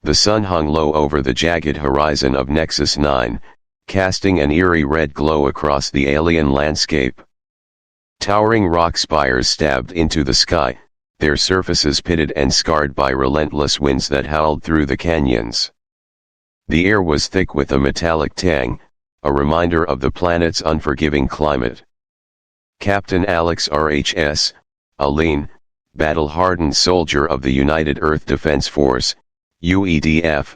The sun hung low over the jagged horizon of Nexus 9, casting an eerie red glow across the alien landscape. Towering rock spires stabbed into the sky, their surfaces pitted and scarred by relentless winds that howled through the canyons. The air was thick with a metallic tang, a reminder of the planet's unforgiving climate. Captain Alex RHS, a lean, battle-hardened soldier of the United Earth Defense Force, UEDF,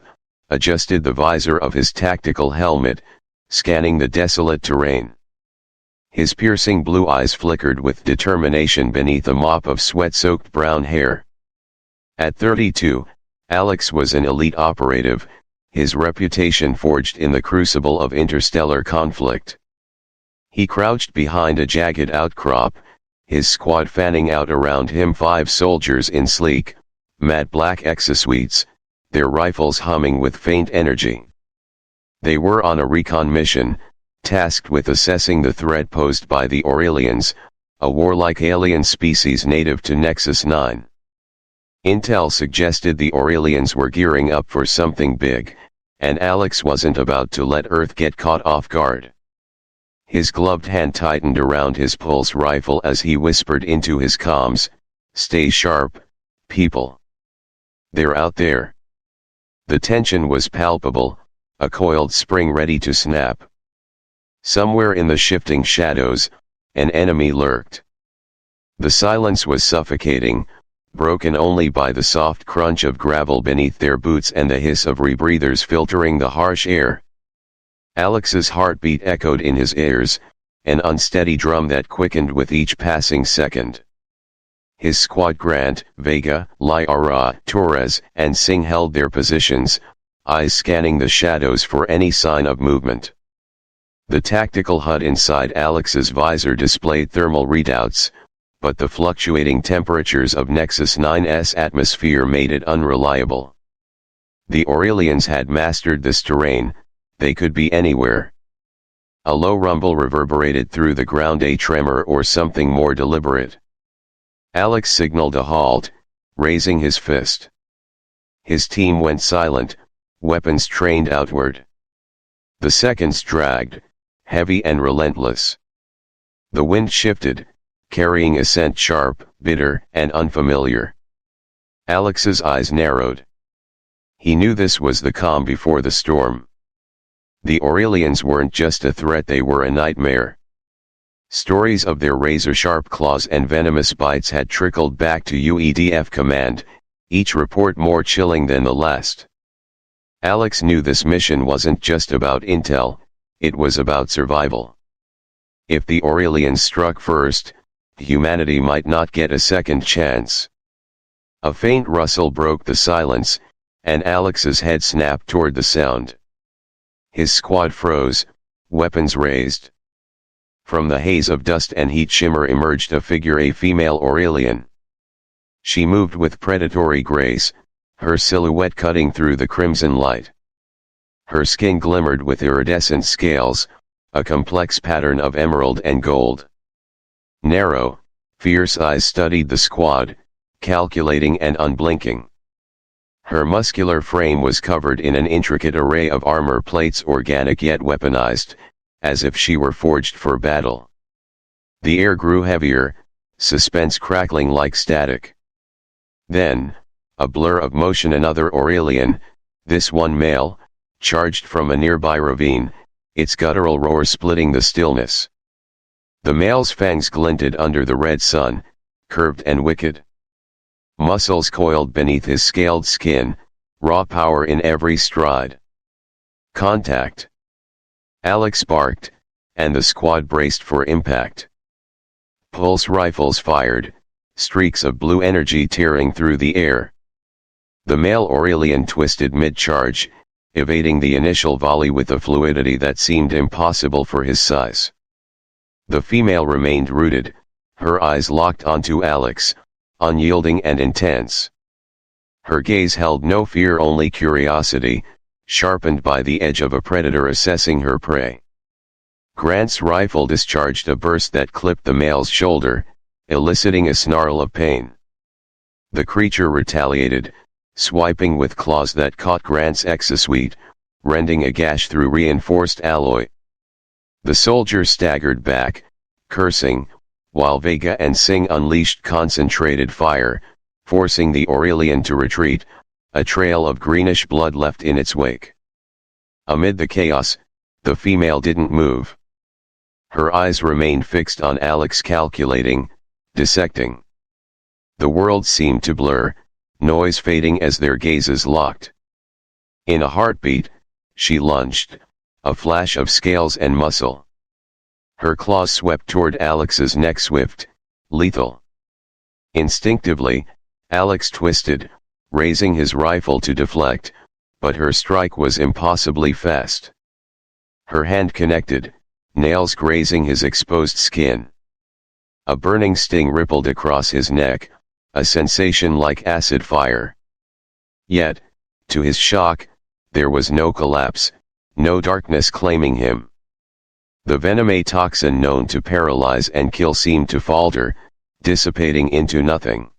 adjusted the visor of his tactical helmet, scanning the desolate terrain. His piercing blue eyes flickered with determination beneath a mop of sweat-soaked brown hair. At 32, Alex was an elite operative, his reputation forged in the crucible of interstellar conflict. He crouched behind a jagged outcrop, his squad fanning out around him, 5 soldiers in sleek, matte black exosuites, their rifles humming with faint energy. They were on a recon mission, tasked with assessing the threat posed by the Aurelians, a warlike alien species native to Nexus 9. Intel suggested the Aurelians were gearing up for something big, and Alex wasn't about to let Earth get caught off guard. His gloved hand tightened around his pulse rifle as he whispered into his comms, "Stay sharp, people. They're out there." The tension was palpable, a coiled spring ready to snap. Somewhere in the shifting shadows, an enemy lurked. The silence was suffocating, broken only by the soft crunch of gravel beneath their boots and the hiss of rebreathers filtering the harsh air. Alex's heartbeat echoed in his ears, an unsteady drum that quickened with each passing second. His squad, Grant, Vega, Lyra, Torres, and Singh held their positions, eyes scanning the shadows for any sign of movement. The tactical HUD inside Alex's visor displayed thermal readouts, but the fluctuating temperatures of Nexus 9's atmosphere made it unreliable. The Aurelians had mastered this terrain, they could be anywhere. A low rumble reverberated through the ground, a tremor or something more deliberate. Alex signaled a halt, raising his fist. His team went silent, weapons trained outward. The seconds dragged, heavy and relentless. The wind shifted, carrying a scent sharp, bitter, and unfamiliar. Alex's eyes narrowed. He knew this was the calm before the storm. The Aurelians weren't just a threat, they were a nightmare. Stories of their razor-sharp claws and venomous bites had trickled back to UEDF command, each report more chilling than the last. Alex knew this mission wasn't just about intel, it was about survival. If the Aurelians struck first, humanity might not get a second chance. A faint rustle broke the silence, and Alex's head snapped toward the sound. His squad froze, weapons raised. From the haze of dust and heat shimmer emerged a figure, a female Aurelian. She moved with predatory grace, her silhouette cutting through the crimson light. Her skin glimmered with iridescent scales, a complex pattern of emerald and gold. Narrow, fierce eyes studied the squad, calculating and unblinking. Her muscular frame was covered in an intricate array of armor plates, organic yet weaponized, as if she were forged for battle. The air grew heavier, suspense crackling like static. Then, a blur of motion, another Aurelian, this one male, charged from a nearby ravine, its guttural roar splitting the stillness. The male's fangs glinted under the red sun, curved and wicked. Muscles coiled beneath his scaled skin, raw power in every stride. Contact! Alex barked, and the squad braced for impact. Pulse rifles fired, streaks of blue energy tearing through the air. The male Aurelian twisted mid-charge, evading the initial volley with a fluidity that seemed impossible for his size. The female remained rooted, her eyes locked onto Alex, unyielding and intense. Her gaze held no fear, only curiosity, sharpened by the edge of a predator assessing her prey. Grant's rifle discharged a burst that clipped the male's shoulder, eliciting a snarl of pain. The creature retaliated, swiping with claws that caught Grant's exosuit, rending a gash through reinforced alloy. The soldier staggered back, cursing, while Vega and Singh unleashed concentrated fire, forcing the Aurelian to retreat, a trail of greenish blood left in its wake. Amid the chaos, the female didn't move. Her eyes remained fixed on Alex, calculating, dissecting. The world seemed to blur, noise fading as their gazes locked. In a heartbeat, she lunged, a flash of scales and muscle. Her claws swept toward Alex's neck, swift, lethal. Instinctively, Alex twisted, raising his rifle to deflect, but her strike was impossibly fast. Her hand connected, nails grazing his exposed skin. A burning sting rippled across his neck, a sensation like acid fire. Yet, to his shock, there was no collapse, no darkness claiming him. The Venom toxin known to paralyze and kill seemed to falter, dissipating into nothing.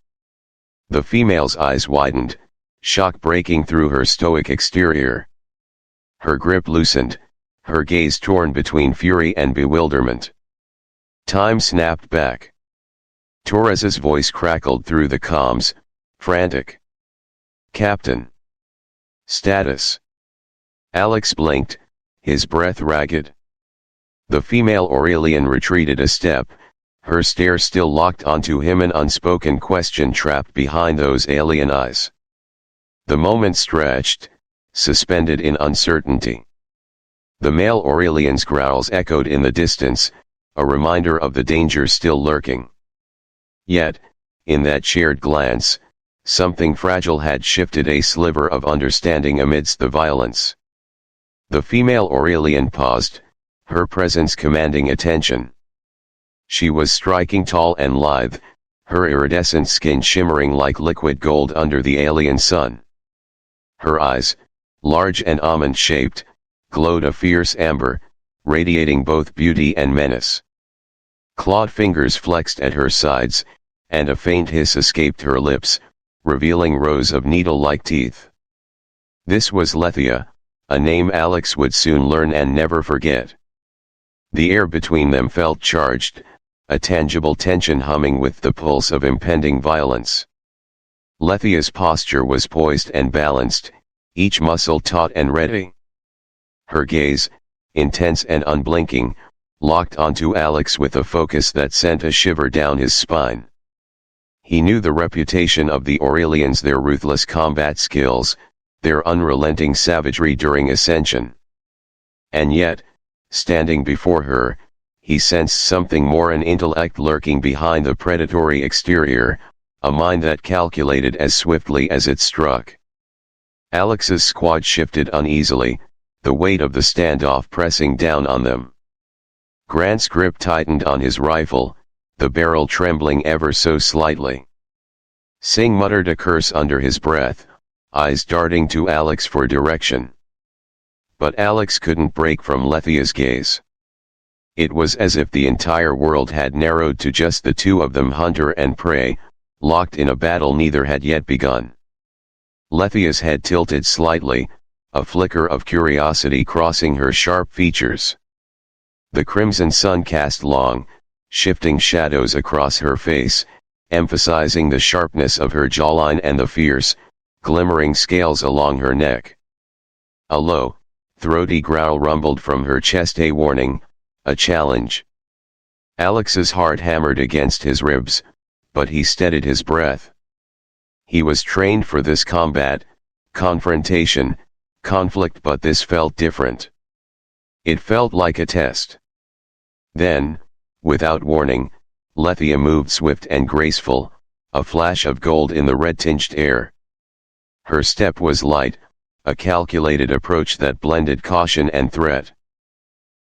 The female's eyes widened, shock breaking through her stoic exterior. Her grip loosened, her gaze torn between fury and bewilderment. Time snapped back. Torres's voice crackled through the comms, frantic. "Captain. Status." Alex blinked, his breath ragged. The female Aurelian retreated a step, her stare still locked onto him, an unspoken question trapped behind those alien eyes. The moment stretched, suspended in uncertainty. The male Aurelian's growls echoed in the distance, a reminder of the danger still lurking. Yet, in that shared glance, something fragile had shifted, a sliver of understanding amidst the violence. The female Aurelian paused, her presence commanding attention. She was striking tall and lithe, her iridescent skin shimmering like liquid gold under the alien sun. Her eyes, large and almond-shaped, glowed a fierce amber, radiating both beauty and menace. Clawed fingers flexed at her sides, and a faint hiss escaped her lips, revealing rows of needle-like teeth. This was Lethia, a name Alex would soon learn and never forget. The air between them felt charged, a tangible tension humming with the pulse of impending violence. Lethia's posture was poised and balanced, each muscle taut and ready. Her gaze, intense and unblinking, locked onto Alex with a focus that sent a shiver down his spine. He knew the reputation of the Aurelians, their ruthless combat skills, their unrelenting savagery during ascension. And yet, standing before her, he sensed something more, an intellect lurking behind the predatory exterior, a mind that calculated as swiftly as it struck. Alex's squad shifted uneasily, the weight of the standoff pressing down on them. Grant's grip tightened on his rifle, the barrel trembling ever so slightly. Singh muttered a curse under his breath, eyes darting to Alex for direction. But Alex couldn't break from Lethia's gaze. It was as if the entire world had narrowed to just the two of them, hunter and prey, locked in a battle neither had yet begun. Lethia's head tilted slightly, a flicker of curiosity crossing her sharp features. The crimson sun cast long, shifting shadows across her face, emphasizing the sharpness of her jawline and the fierce, glimmering scales along her neck. A low, throaty growl rumbled from her chest, a warning, a challenge. Alex's heart hammered against his ribs, but he steadied his breath. He was trained for this combat, confrontation, conflict, but this felt different. It felt like a test. Then, without warning, Lethia moved swift and graceful, a flash of gold in the red-tinged air. Her step was light, a calculated approach that blended caution and threat.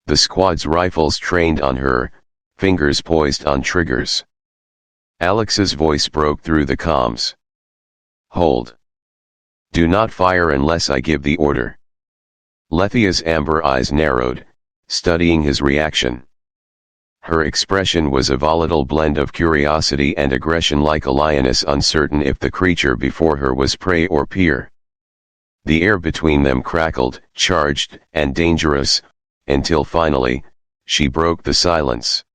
The squad's rifles trained on her, fingers poised on triggers. Alex's voice broke through the comms. "Hold. Do not fire unless I give the order." Lethia's amber eyes narrowed, studying his reaction. Her expression was a volatile blend of curiosity and aggression, like a lioness uncertain if the creature before her was prey or peer. The air between them crackled, charged, and dangerous, until finally, she broke the silence.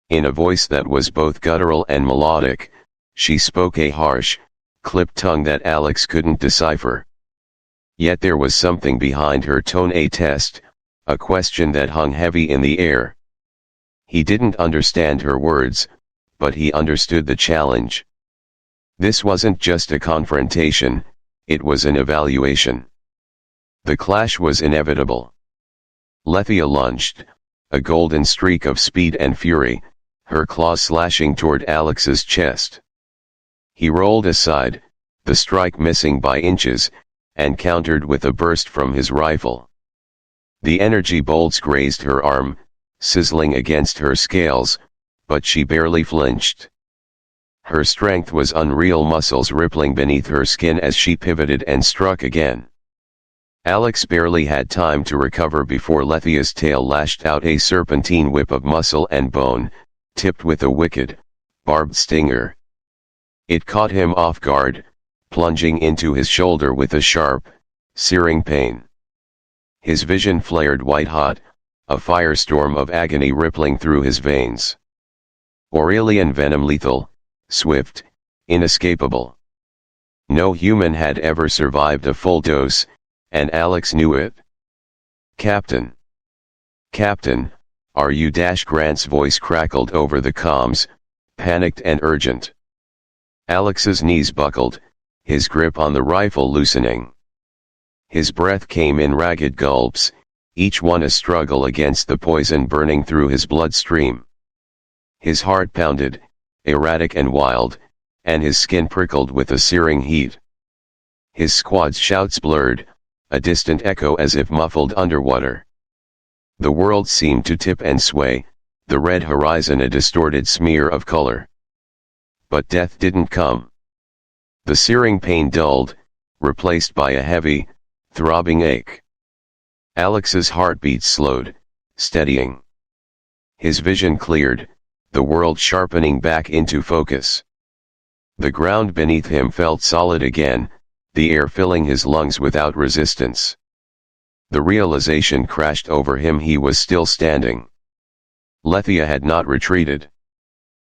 In a voice that was both guttural and melodic, she spoke a harsh, clipped tongue that Alex couldn't decipher. Yet there was something behind her tone, a test, a question that hung heavy in the air. He didn't understand her words, but he understood the challenge. This wasn't just a confrontation, it was an evaluation. The clash was inevitable. Lethia lunged, a golden streak of speed and fury, her claws slashing toward Alex's chest. He rolled aside, the strike missing by inches, and countered with a burst from his rifle. The energy bolts grazed her arm, sizzling against her scales, but she barely flinched. Her strength was unreal, muscles rippling beneath her skin as she pivoted and struck again. Alex barely had time to recover before Lethia's tail lashed out, a serpentine whip of muscle and bone, tipped with a wicked, barbed stinger. It caught him off guard, plunging into his shoulder with a sharp, searing pain. His vision flared white-hot, a firestorm of agony rippling through his veins. Aurelian venom, lethal, swift, inescapable. No human had ever survived a full dose, and Alex knew it. "Captain. Captain, are you?" Grant's voice crackled over the comms, panicked and urgent. Alex's knees buckled, his grip on the rifle loosening. His breath came in ragged gulps, each one a struggle against the poison burning through his bloodstream. His heart pounded, erratic and wild, and his skin prickled with a searing heat. His squad's shouts blurred, a distant echo as if muffled underwater. The world seemed to tip and sway, the red horizon a distorted smear of color. But death didn't come. The searing pain dulled, replaced by a heavy, throbbing ache. Alex's heartbeat slowed, steadying. His vision cleared, the world sharpening back into focus. The ground beneath him felt solid again, the air filling his lungs without resistance. The realization crashed over him: he was still standing. Lethia had not retreated.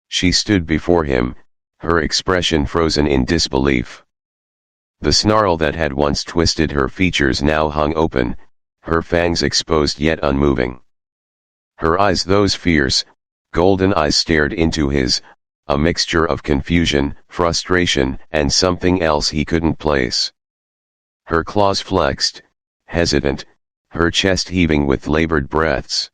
She stood before him, her expression frozen in disbelief. The snarl that had once twisted her features now hung open, her fangs exposed yet unmoving. Her eyes, those fierce, golden eyes, stared into his, a mixture of confusion, frustration, and something else he couldn't place. Her claws flexed, hesitant, her chest heaving with labored breaths.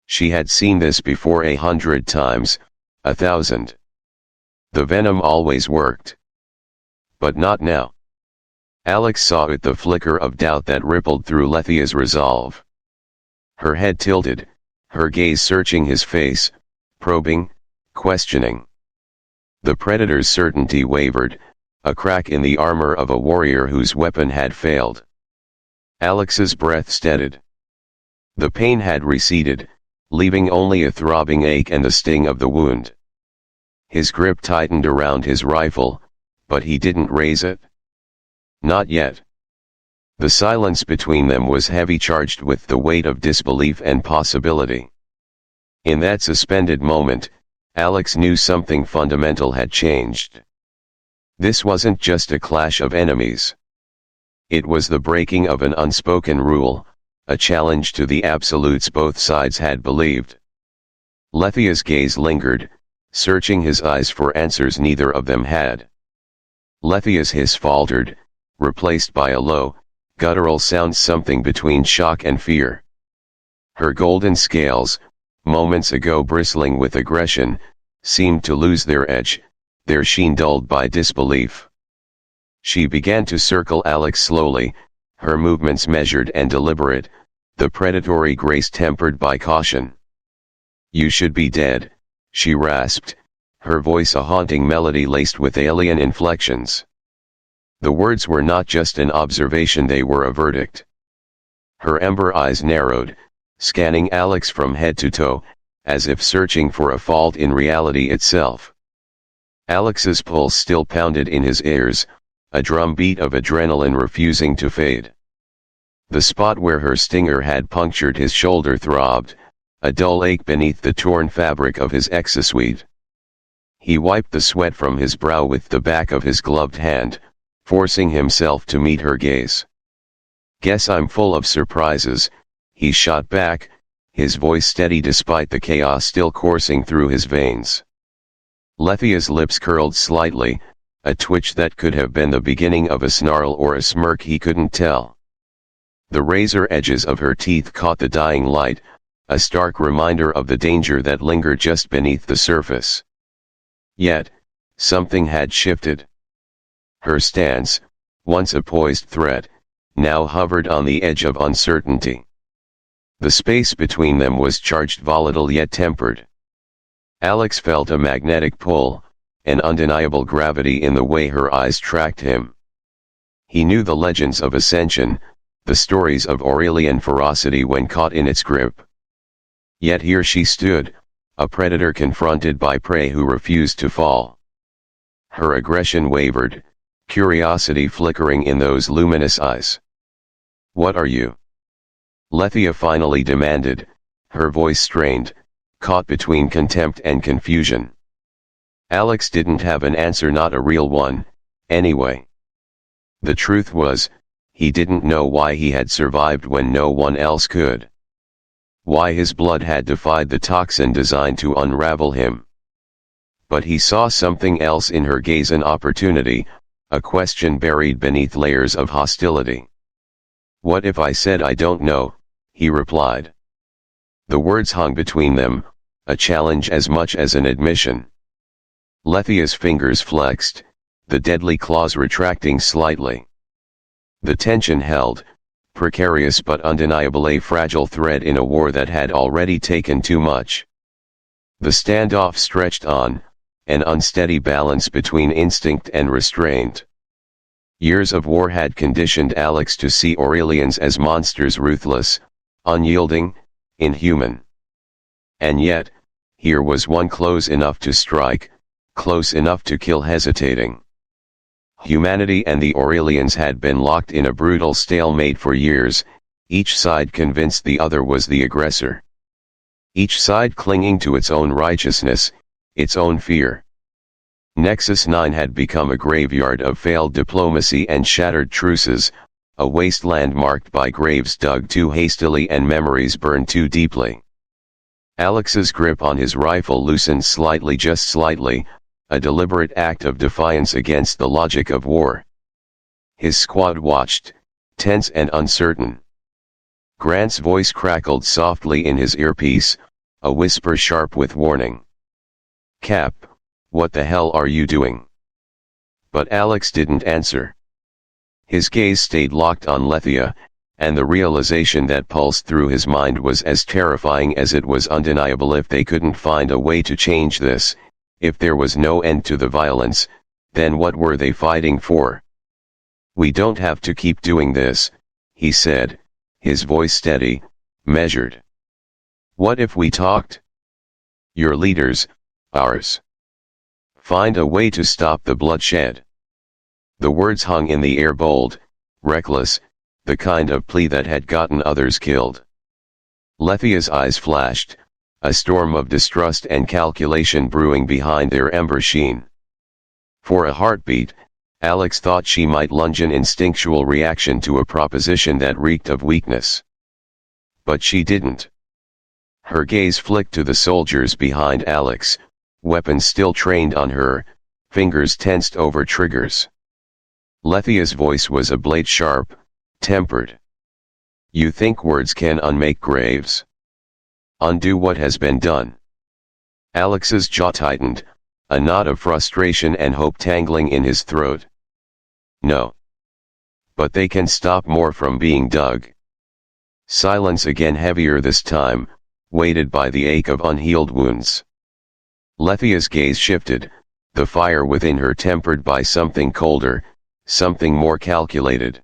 She had seen this before 100 times, 1,000. The venom always worked. But not now. Alex saw it, the flicker of doubt that rippled through Lethia's resolve. Her head tilted, her gaze searching his face, probing, questioning. The predator's certainty wavered, a crack in the armor of a warrior whose weapon had failed. Alex's breath steadied. The pain had receded, leaving only a throbbing ache and the sting of the wound. His grip tightened around his rifle, but he didn't raise it. Not yet. The silence between them was heavy, charged with the weight of disbelief and possibility. In that suspended moment, Alex knew something fundamental had changed. This wasn't just a clash of enemies. It was the breaking of an unspoken rule, a challenge to the absolutes both sides had believed. Lethia's gaze lingered, searching his eyes for answers neither of them had. Lethia's hiss faltered, replaced by a low, guttural sound, something between shock and fear. Her golden scales, moments ago bristling with aggression, seemed to lose their edge, their sheen dulled by disbelief. She began to circle Alex slowly, her movements measured and deliberate, the predatory grace tempered by caution. "You should be dead," she rasped, her voice a haunting melody laced with alien inflections. The words were not just an observation, they were a verdict. Her ember eyes narrowed, scanning Alex from head to toe, as if searching for a fault in reality itself. Alex's pulse still pounded in his ears, a drumbeat of adrenaline refusing to fade. The spot where her stinger had punctured his shoulder throbbed, a dull ache beneath the torn fabric of his exosuit. He wiped the sweat from his brow with the back of his gloved hand, forcing himself to meet her gaze. "Guess I'm full of surprises," he shot back, his voice steady despite the chaos still coursing through his veins. Lethia's lips curled slightly, a twitch that could have been the beginning of a snarl or a smirk, he couldn't tell. The razor edges of her teeth caught the dying light, a stark reminder of the danger that lingered just beneath the surface. Yet, something had shifted. Her stance, once a poised threat, now hovered on the edge of uncertainty. The space between them was charged, volatile yet tempered. Alex felt a magnetic pull, an undeniable gravity in the way her eyes tracked him. He knew the legends of ascension, the stories of Aurelian ferocity when caught in its grip. Yet here she stood, a predator confronted by prey who refused to fall. Her aggression wavered, curiosity flickering in those luminous eyes. "What are you?" Lethia finally demanded, her voice strained, caught between contempt and confusion. Alex didn't have an answer, not a real one, anyway. The truth was, he didn't know why he had survived when no one else could. Why his blood had defied the toxin designed to unravel him. But he saw something else in her gaze, an opportunity, a question buried beneath layers of hostility. "What if I said I don't know?" he replied. The words hung between them, a challenge as much as an admission. Lethia's fingers flexed, the deadly claws retracting slightly. The tension held, precarious but undeniable, a fragile thread in a war that had already taken too much. The standoff stretched on, an unsteady balance between instinct and restraint. Years of war had conditioned Alex to see Aurelians as monsters, ruthless, unyielding, inhuman. And yet, here was one close enough to strike, close enough to kill hesitating. Humanity and the Aurelians had been locked in a brutal stalemate for years, each side convinced the other was the aggressor. Each side clinging to its own righteousness, its own fear. Nexus 9 had become a graveyard of failed diplomacy and shattered truces, a wasteland marked by graves dug too hastily and memories burned too deeply. Alex's grip on his rifle loosened slightly, just slightly, a deliberate act of defiance against the logic of war. His squad watched, tense and uncertain. Grant's voice crackled softly in his earpiece, a whisper sharp with warning. "Cap, what the hell are you doing?" But Alex didn't answer. His gaze stayed locked on Lethia, and the realization that pulsed through his mind was as terrifying as it was undeniable. If they couldn't find a way to change this, if there was no end to the violence, then what were they fighting for? "We don't have to keep doing this," he said, his voice steady, measured. "What if we talked? Your leaders, ours. Find a way to stop the bloodshed." The words hung in the air, bold, reckless, the kind of plea that had gotten others killed. Lethia's eyes flashed, a storm of distrust and calculation brewing behind their ember sheen. For a heartbeat, Alex thought she might lunge, an instinctual reaction to a proposition that reeked of weakness. But she didn't. Her gaze flicked to the soldiers behind Alex, weapons still trained on her, fingers tensed over triggers. Lethia's voice was a blade sharp, tempered. "You think words can unmake graves? Undo what has been done?" Alex's jaw tightened, a knot of frustration and hope tangling in his throat. "No. But they can stop more from being dug." Silence again, heavier this time, weighted by the ache of unhealed wounds. Lethia's gaze shifted, the fire within her tempered by something colder, something more calculated.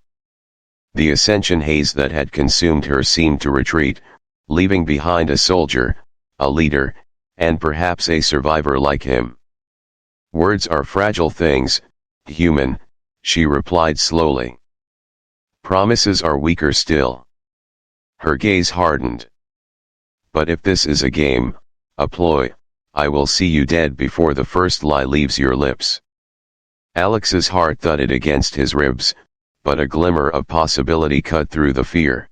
The ascension haze that had consumed her seemed to retreat, leaving behind a soldier, a leader, and perhaps a survivor like him. Words are fragile things, human, she replied slowly. Promises are weaker still. Her gaze hardened. But if this is a game, a ploy, I will see you dead before the first lie leaves your lips. Alex's heart thudded against his ribs, but a glimmer of possibility cut through the fear.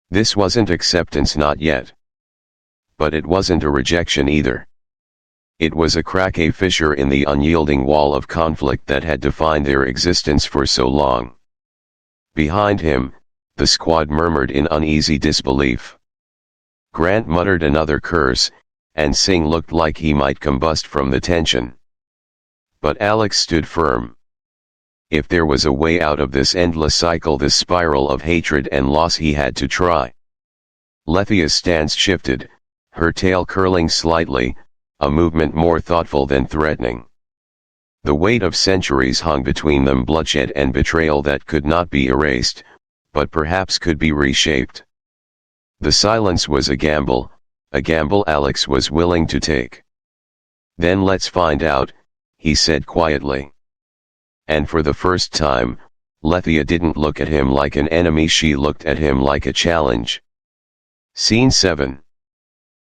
This wasn't acceptance, not yet. But it wasn't a rejection either. It was a crack, a fissure in the unyielding wall of conflict that had defined their existence for so long. Behind him, the squad murmured in uneasy disbelief. Grant muttered another curse, and Singh looked like he might combust from the tension. But Alex stood firm. If there was a way out of this endless cycle, this spiral of hatred and loss, he had to try. Lethia's stance shifted, her tail curling slightly, a movement more thoughtful than threatening. The weight of centuries hung between them, bloodshed and betrayal that could not be erased, but perhaps could be reshaped. The silence was a gamble Alex was willing to take. Then let's find out, he said quietly. And for the first time, Lethia didn't look at him like an enemy, she looked at him like a challenge. Scene 7.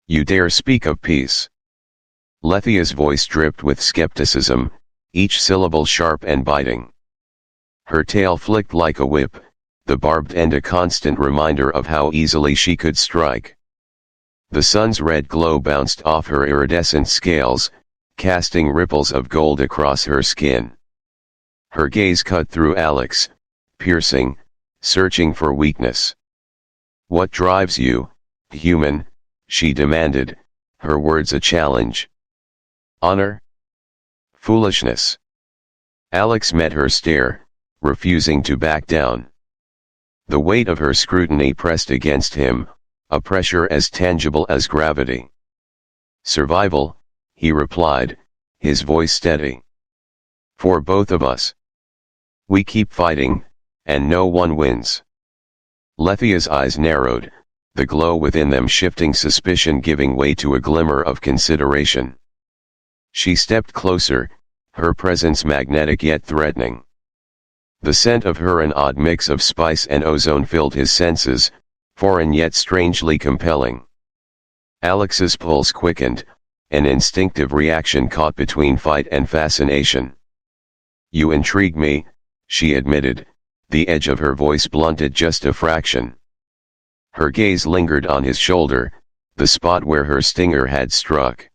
You dare speak of peace? Lethia's voice dripped with skepticism, each syllable sharp and biting. Her tail flicked like a whip, the barbed end a constant reminder of how easily she could strike. The sun's red glow bounced off her iridescent scales, casting ripples of gold across her skin. Her gaze cut through Alex, piercing, searching for weakness. What drives you, human? She demanded, her words a challenge. Honor? Foolishness. Alex met her stare, refusing to back down. The weight of her scrutiny pressed against him, a pressure as tangible as gravity. Survival, he replied, his voice steady. For both of us. We keep fighting, and no one wins. Lethia's eyes narrowed, the glow within them shifting, suspicion giving way to a glimmer of consideration. She stepped closer, her presence magnetic yet threatening. The scent of her, an odd mix of spice and ozone, filled his senses, foreign yet strangely compelling. Alex's pulse quickened, an instinctive reaction caught between fight and fascination. You intrigue me, she admitted, the edge of her voice blunted just a fraction. Her gaze lingered on his shoulder, the spot where her stinger had struck.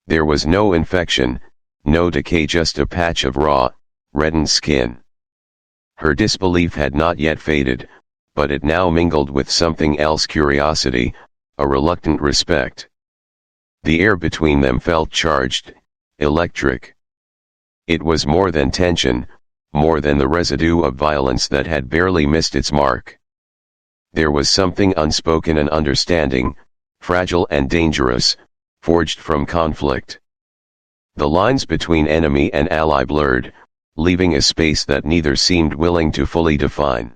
There was no infection, no decay, just a patch of raw, reddened skin. Her disbelief had not yet faded, but it now mingled with something else, curiosity, a reluctant respect. The air between them felt charged, electric. It was more than tension, more than the residue of violence that had barely missed its mark. There was something unspoken, an understanding, fragile and dangerous, forged from conflict. The lines between enemy and ally blurred, leaving a space that neither seemed willing to fully define.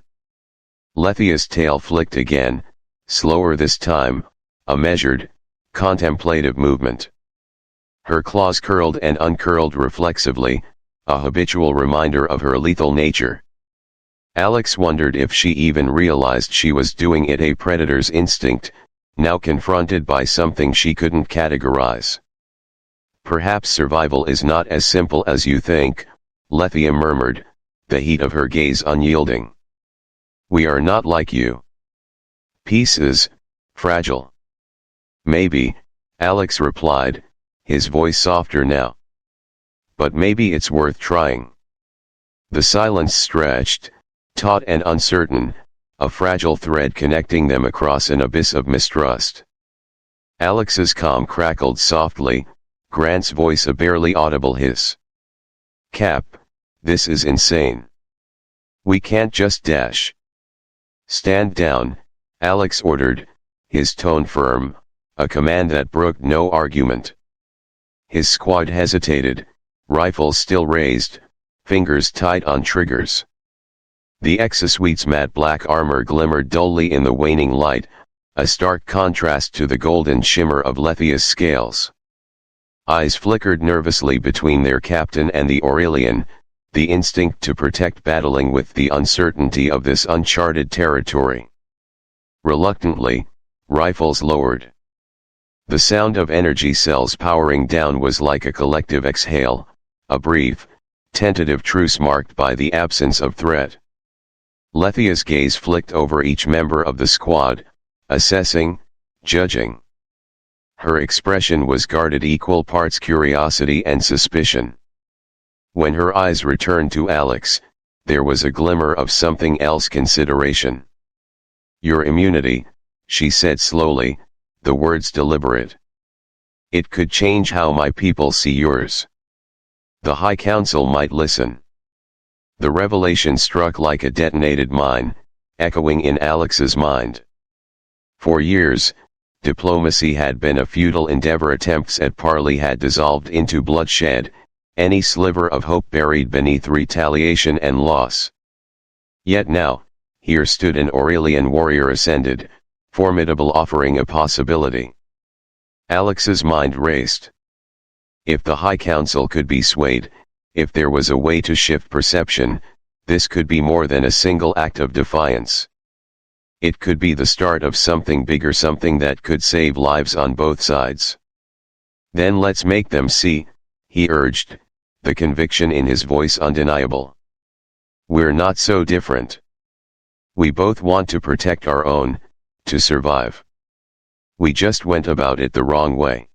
Lethia's tail flicked again, slower this time, a measured, contemplative movement. Her claws curled and uncurled reflexively, a habitual reminder of her lethal nature. Alex wondered if she even realized she was doing it, a predator's instinct, now confronted by something she couldn't categorize. Perhaps survival is not as simple as you think, Lethia murmured, the heat of her gaze unyielding. We are not like you. Peace is fragile. Maybe, Alex replied, his voice softer now. But maybe it's worth trying. The silence stretched, taut and uncertain, a fragile thread connecting them across an abyss of mistrust. Alex's calm crackled softly, Grant's voice a barely audible hiss. Cap, this is insane. We can't just dash. Stand down, Alex ordered, his tone firm, a command that brooked no argument. His squad hesitated, rifles still raised, fingers tight on triggers. The exosuite's matte black armor glimmered dully in the waning light, a stark contrast to the golden shimmer of Lethia's scales. Eyes flickered nervously between their captain and the Aurelian, the instinct to protect battling with the uncertainty of this uncharted territory. Reluctantly, rifles lowered. The sound of energy cells powering down was like a collective exhale, a brief, tentative truce marked by the absence of threat. Lethia's gaze flicked over each member of the squad, assessing, judging. Her expression was guarded, equal parts curiosity and suspicion. When her eyes returned to Alex, there was a glimmer of something else: consideration. "Your immunity," she said slowly, the words deliberate. "It could change how my people see yours. The High Council might listen." The revelation struck like a detonated mine, echoing in Alex's mind. For years, diplomacy had been a futile endeavor. Attempts at parley had dissolved into bloodshed, any sliver of hope buried beneath retaliation and loss. Yet now, here stood an Aurelian warrior ascended, formidable, offering a possibility. Alex's mind raced. If the High Council could be swayed, if there was a way to shift perception, this could be more than a single act of defiance. It could be the start of something bigger, something that could save lives on both sides. "Then let's make them see," he urged, the conviction in his voice undeniable. "We're not so different. We both want to protect our own, to survive. We just went about it the wrong way."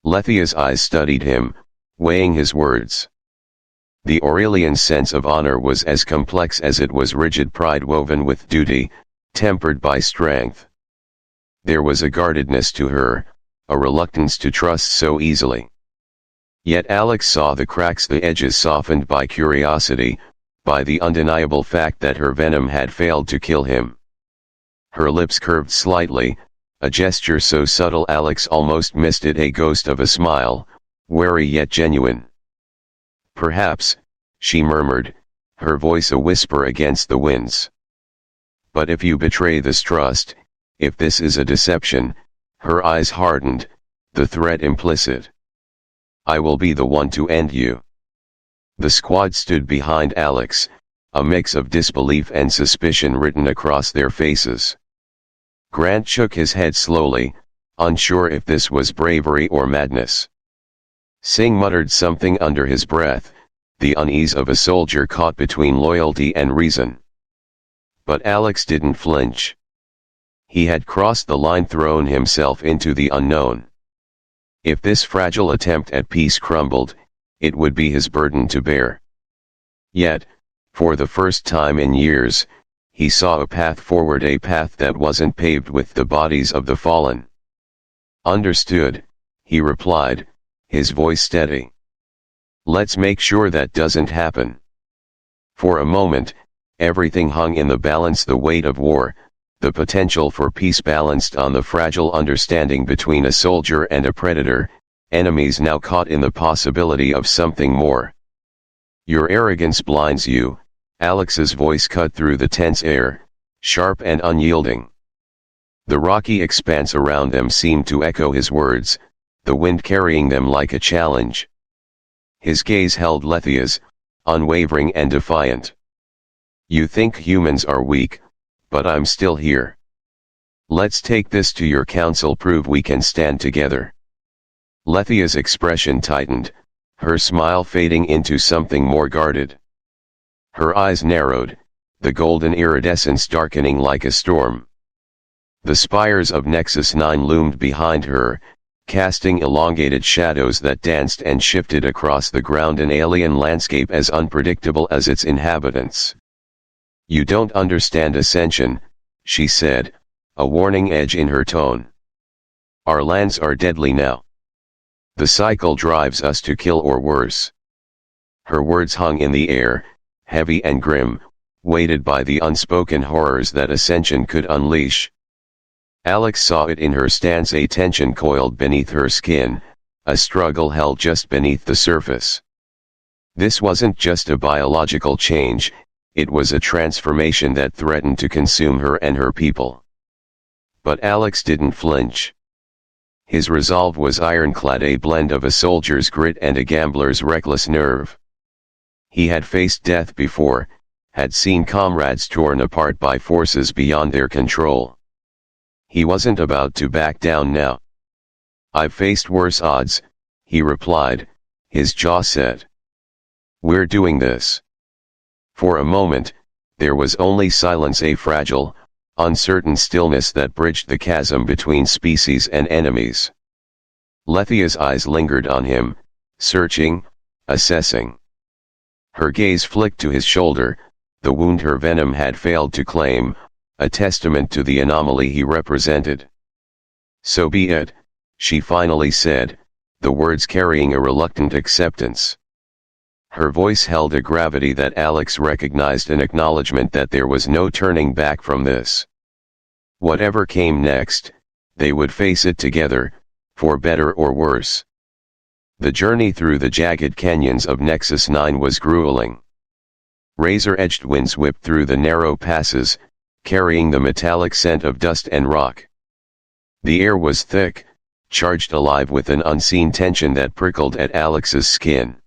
Lethia's eyes studied him, weighing his words. The Aurelian's sense of honor was as complex as it was rigid: pride woven with duty, tempered by strength. There was a guardedness to her, a reluctance to trust so easily. Yet Alex saw the cracks, the edges softened by curiosity, by the undeniable fact that her venom had failed to kill him. Her lips curved slightly, a gesture so subtle Alex almost missed it, a ghost of a smile, wary yet genuine. "Perhaps," she murmured, her voice a whisper against the winds. "But if you betray this trust, if this is a deception," her eyes hardened, the threat implicit, "I will be the one to end you." The squad stood behind Alex, a mix of disbelief and suspicion written across their faces. Grant shook his head slowly, unsure if this was bravery or madness. Singh muttered something under his breath, the unease of a soldier caught between loyalty and reason. But Alex didn't flinch. He had crossed the line, thrown himself into the unknown. If this fragile attempt at peace crumbled, it would be his burden to bear. Yet, for the first time in years, he saw a path forward, a path that wasn't paved with the bodies of the fallen. "Understood," he replied, his voice steady. "Let's make sure that doesn't happen." For a moment, everything hung in the balance: the weight of war, the potential for peace balanced on the fragile understanding between a soldier and a predator, enemies now caught in the possibility of something more. "Your arrogance blinds you," Alex's voice cut through the tense air, sharp and unyielding. The rocky expanse around them seemed to echo his words, the wind carrying them like a challenge. His gaze held Lethia's, unwavering and defiant. "You think humans are weak, but I'm still here. Let's take this to your council, prove we can stand together." Lethia's expression tightened, her smile fading into something more guarded. Her eyes narrowed, the golden iridescence darkening like a storm. The spires of Nexus 9 loomed behind her, casting elongated shadows that danced and shifted across the ground, an alien landscape as unpredictable as its inhabitants. "You don't understand ascension," she said, a warning edge in her tone. "Our lands are deadly now. The cycle drives us to kill or worse." Her words hung in the air, heavy and grim, weighted by the unspoken horrors that ascension could unleash. Alex saw it in her stance, a tension coiled beneath her skin, a struggle held just beneath the surface. This wasn't just a biological change, it was a transformation that threatened to consume her and her people. But Alex didn't flinch. His resolve was ironclad, a blend of a soldier's grit and a gambler's reckless nerve. He had faced death before, had seen comrades torn apart by forces beyond their control. He wasn't about to back down now. "I've faced worse odds," he replied, his jaw set. "We're doing this." For a moment, there was only silence, a fragile, uncertain stillness that bridged the chasm between species and enemies. Lethia's eyes lingered on him, searching, assessing. Her gaze flicked to his shoulder, the wound her venom had failed to claim, a testament to the anomaly he represented. "So be it," she finally said, the words carrying a reluctant acceptance. Her voice held a gravity that Alex recognized, an acknowledgement that there was no turning back from this. Whatever came next, they would face it together, for better or worse. The journey through the jagged canyons of Nexus 9 was grueling. Razor-edged winds whipped through the narrow passes, carrying the metallic scent of dust and rock. The air was thick, charged alive with an unseen tension that prickled at Alex's skin.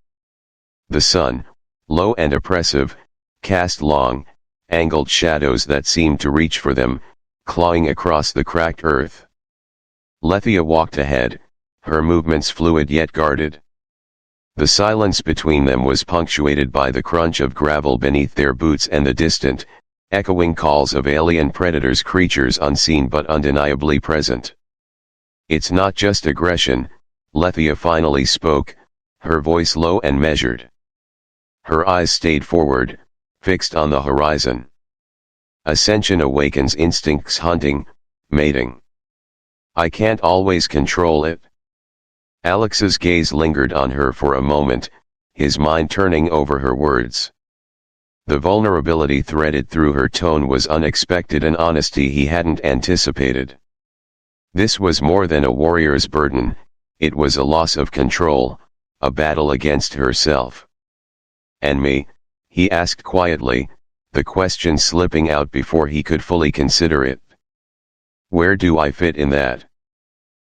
The sun, low and oppressive, cast long, angled shadows that seemed to reach for them, clawing across the cracked earth. Lethia walked ahead, her movements fluid yet guarded. The silence between them was punctuated by the crunch of gravel beneath their boots and the distant, echoing calls of alien predators, creatures unseen but undeniably present. "It's not just aggression," Lethia finally spoke, her voice low and measured. Her eyes stayed forward, fixed on the horizon. "Ascension awakens instincts, hunting, mating. I can't always control it." Alex's gaze lingered on her for a moment, his mind turning over her words. The vulnerability threaded through her tone was unexpected, an honesty he hadn't anticipated. This was more than a warrior's burden, it was a loss of control, a battle against herself. "And me?" he asked quietly, the question slipping out before he could fully consider it. "Where do I fit in that?"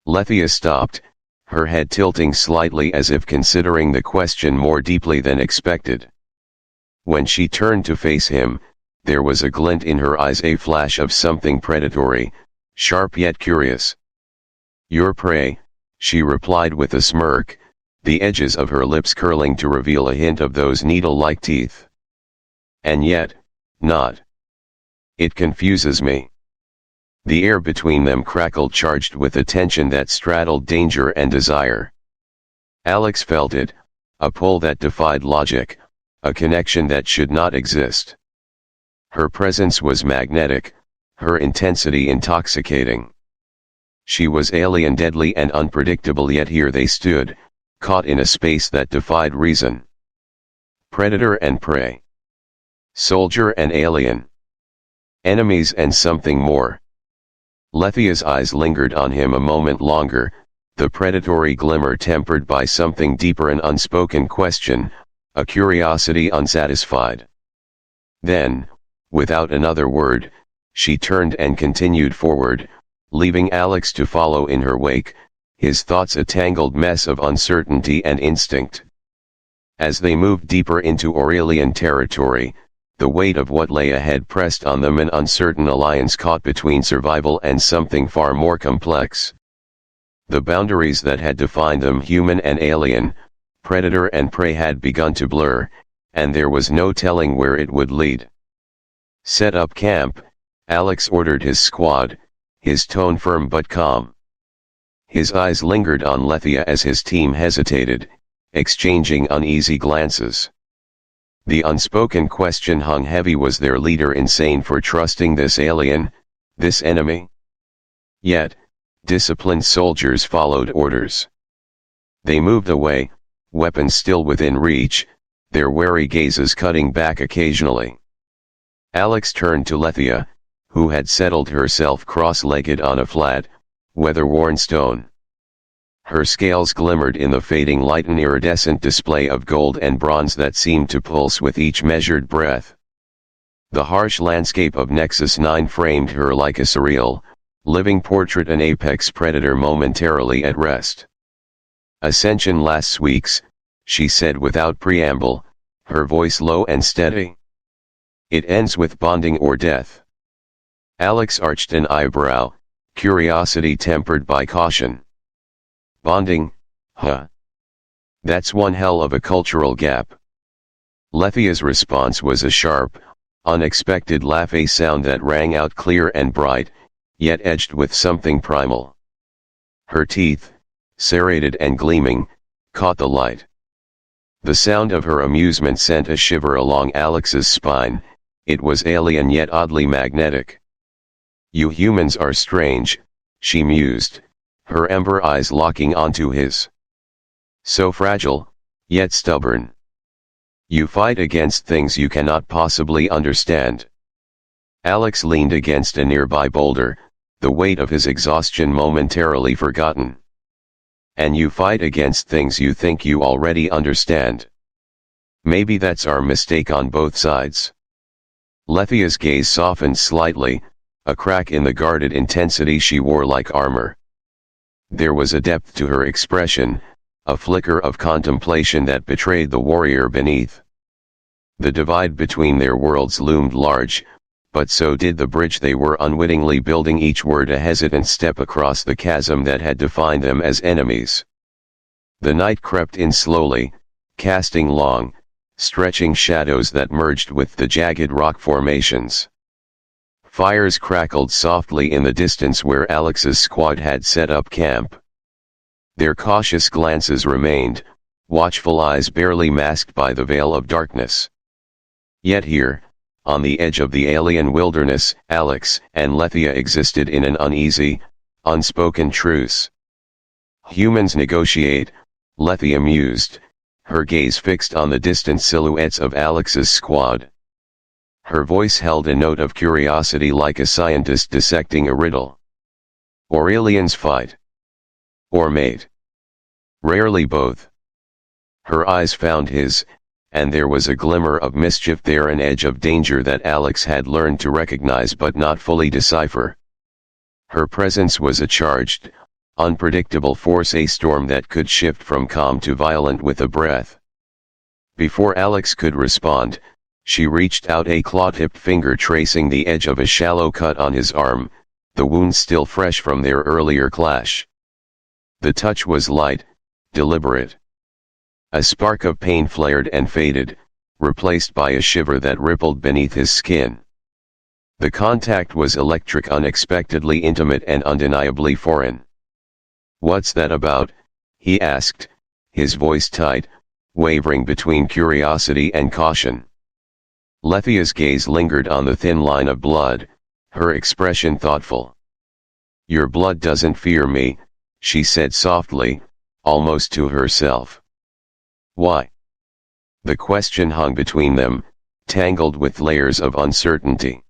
Lethia stopped, her head tilting slightly as if considering the question more deeply than expected. When she turned to face him, there was a glint in her eyes, a flash of something predatory, sharp yet curious. "Your prey," she replied with a smirk, the edges of her lips curling to reveal a hint of those needle-like teeth. "And yet, not. It confuses me." The air between them crackled, charged with a tension that straddled danger and desire. Alex felt it, a pull that defied logic, a connection that should not exist. Her presence was magnetic, her intensity intoxicating. She was alien, deadly and unpredictable, yet here they stood, caught in a space that defied reason. Predator and prey. Soldier and alien. Enemies and something more. Lethia's eyes lingered on him a moment longer, the predatory glimmer tempered by something deeper, an unspoken question, a curiosity unsatisfied. Then, without another word, she turned and continued forward, leaving Alex to follow in her wake, his thoughts a tangled mess of uncertainty and instinct. As they moved deeper into Aurelian territory, the weight of what lay ahead pressed on them, an uncertain alliance caught between survival and something far more complex. The boundaries that had defined them, human and alien, predator and prey, had begun to blur, and there was no telling where it would lead. "Set up camp," Alex ordered his squad, his tone firm but calm. His eyes lingered on Lethia as his team hesitated, exchanging uneasy glances. The unspoken question hung heavy: was their leader insane for trusting this alien, this enemy? Yet, disciplined soldiers followed orders. They moved away, weapons still within reach, their wary gazes cutting back occasionally. Alex turned to Lethia, who had settled herself cross-legged on a flat, weather-worn stone. Her scales glimmered in the fading light, an iridescent display of gold and bronze that seemed to pulse with each measured breath. The harsh landscape of Nexus 9 framed her like a surreal, living portrait, an apex predator momentarily at rest. Ascension lasts weeks, she said without preamble, her voice low and steady. It ends with bonding or death. Alex arched an eyebrow, curiosity tempered by caution. Bonding, huh? That's one hell of a cultural gap. Lethia's response was a sharp, unexpected laugh, a sound that rang out clear and bright, yet edged with something primal. Her teeth, serrated and gleaming, caught the light. The sound of her amusement sent a shiver along Alex's spine. It was alien yet oddly magnetic. You humans are strange, she mused, her ember eyes locking onto his. So fragile, yet stubborn. You fight against things you cannot possibly understand. Alex leaned against a nearby boulder, the weight of his exhaustion momentarily forgotten. And you fight against things you think you already understand. Maybe that's our mistake on both sides. Lethia's gaze softened slightly, a crack in the guarded intensity she wore like armor. There was a depth to her expression, a flicker of contemplation that betrayed the warrior beneath. The divide between their worlds loomed large, but so did the bridge they were unwittingly building, each word a hesitant step across the chasm that had defined them as enemies. The night crept in slowly, casting long, stretching shadows that merged with the jagged rock formations. Fires crackled softly in the distance where Alex's squad had set up camp. Their cautious glances remained, watchful eyes barely masked by the veil of darkness. Yet here, on the edge of the alien wilderness, Alex and Lethia existed in an uneasy, unspoken truce. Humans negotiate, Lethia mused, her gaze fixed on the distant silhouettes of Alex's squad. Her voice held a note of curiosity like a scientist dissecting a riddle. Aurelians fight. Or mate. Rarely both. Her eyes found his, and there was a glimmer of mischief there, an edge of danger that Alex had learned to recognize but not fully decipher. Her presence was a charged, unpredictable force, a storm that could shift from calm to violent with a breath. Before Alex could respond, she reached out a claw-tipped finger, tracing the edge of a shallow cut on his arm, the wound still fresh from their earlier clash. The touch was light, deliberate. A spark of pain flared and faded, replaced by a shiver that rippled beneath his skin. The contact was electric, unexpectedly intimate and undeniably foreign. "What's that about?" he asked, his voice tight, wavering between curiosity and caution. Lethia's gaze lingered on the thin line of blood, her expression thoughtful. "Your blood doesn't fear me," she said softly, almost to herself. "Why?" The question hung between them, tangled with layers of uncertainty.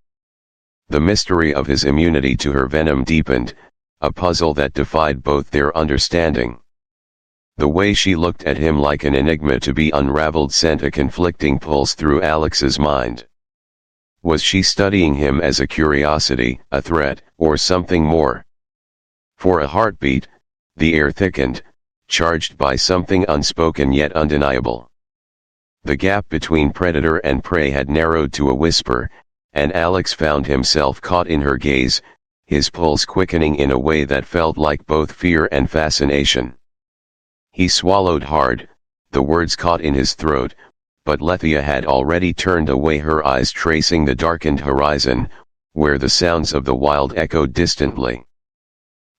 The mystery of his immunity to her venom deepened, a puzzle that defied both their understanding. The way she looked at him like an enigma to be unraveled sent a conflicting pulse through Alex's mind. Was she studying him as a curiosity, a threat, or something more? For a heartbeat, the air thickened, charged by something unspoken yet undeniable. The gap between predator and prey had narrowed to a whisper, and Alex found himself caught in her gaze, his pulse quickening in a way that felt like both fear and fascination. He swallowed hard, the words caught in his throat, but Lethia had already turned away, her eyes tracing the darkened horizon, where the sounds of the wild echoed distantly.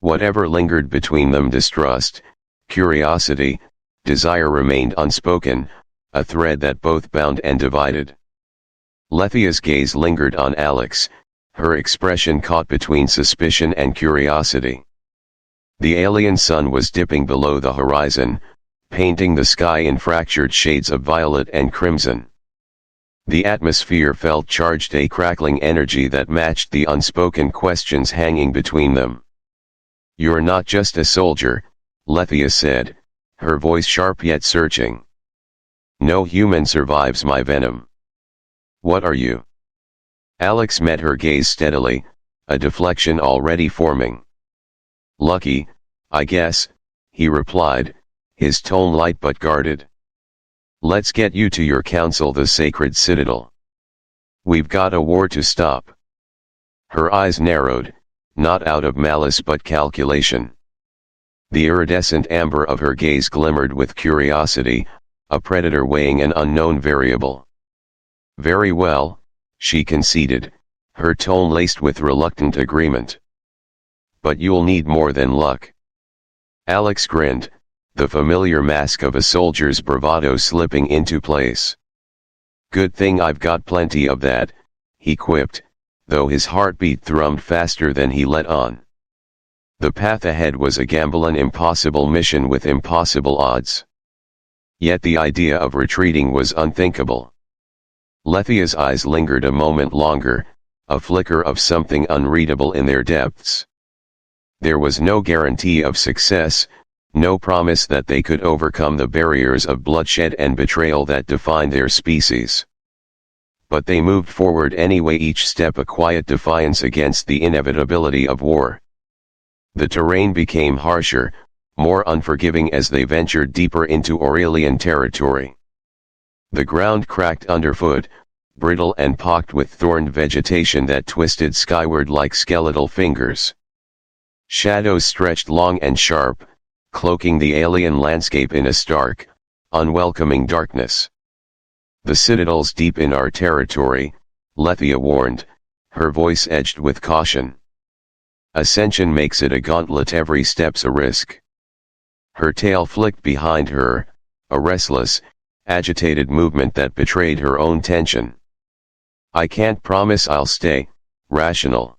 Whatever lingered between them, distrust, curiosity, desire, remained unspoken, a thread that both bound and divided. Lethia's gaze lingered on Alex, her expression caught between suspicion and curiosity. The alien sun was dipping below the horizon, painting the sky in fractured shades of violet and crimson. The atmosphere felt charged, a crackling energy that matched the unspoken questions hanging between them. "You're not just a soldier," Lethia said, her voice sharp yet searching. "No human survives my venom. What are you?" Alex met her gaze steadily, a deflection already forming. "Lucky, I guess," he replied, his tone light but guarded. "Let's get you to your council, the Sacred Citadel. We've got a war to stop." Her eyes narrowed, not out of malice but calculation. The iridescent amber of her gaze glimmered with curiosity, a predator weighing an unknown variable. "Very well," she conceded, her tone laced with reluctant agreement. "But you'll need more than luck." Alex grinned, the familiar mask of a soldier's bravado slipping into place. "Good thing I've got plenty of that," he quipped, though his heartbeat thrummed faster than he let on. The path ahead was a gamble, an impossible mission with impossible odds. Yet the idea of retreating was unthinkable. Lethia's eyes lingered a moment longer, a flicker of something unreadable in their depths. There was no guarantee of success, no promise that they could overcome the barriers of bloodshed and betrayal that defined their species. But they moved forward anyway, each step a quiet defiance against the inevitability of war. The terrain became harsher, more unforgiving as they ventured deeper into Aurelian territory. The ground cracked underfoot, brittle and pocked with thorned vegetation that twisted skyward like skeletal fingers. Shadows stretched long and sharp, cloaking the alien landscape in a stark, unwelcoming darkness. "The Citadel's deep in our territory," Lethia warned, her voice edged with caution. "Ascension makes it a gauntlet, every step's a risk." Her tail flicked behind her, a restless, agitated movement that betrayed her own tension. "I can't promise I'll stay rational."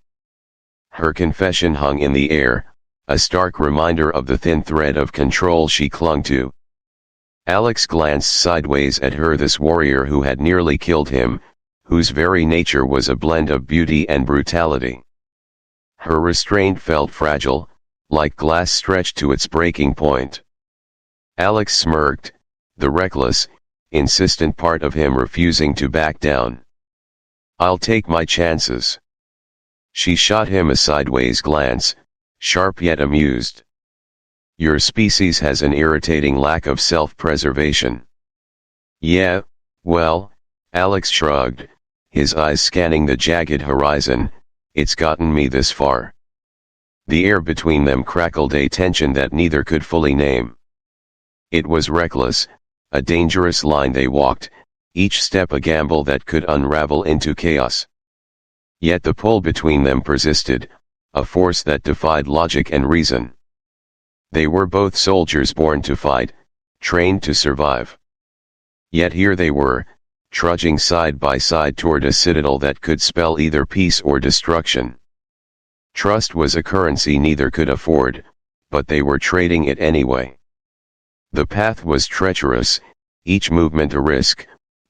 Her confession hung in the air, a stark reminder of the thin thread of control she clung to. Alex glanced sideways at her, this warrior who had nearly killed him, whose very nature was a blend of beauty and brutality. Her restraint felt fragile, like glass stretched to its breaking point. Alex smirked, the reckless, insistent part of him refusing to back down. "I'll take my chances." She shot him a sideways glance, sharp yet amused. "Your species has an irritating lack of self-preservation." "Yeah, well," Alex shrugged, his eyes scanning the jagged horizon, "it's gotten me this far." The air between them crackled, a tension that neither could fully name. It was reckless, a dangerous line they walked, each step a gamble that could unravel into chaos. Yet the pull between them persisted, a force that defied logic and reason. They were both soldiers born to fight, trained to survive. Yet here they were, trudging side by side toward a citadel that could spell either peace or destruction. Trust was a currency neither could afford, but they were trading it anyway. The path was treacherous, each movement a risk,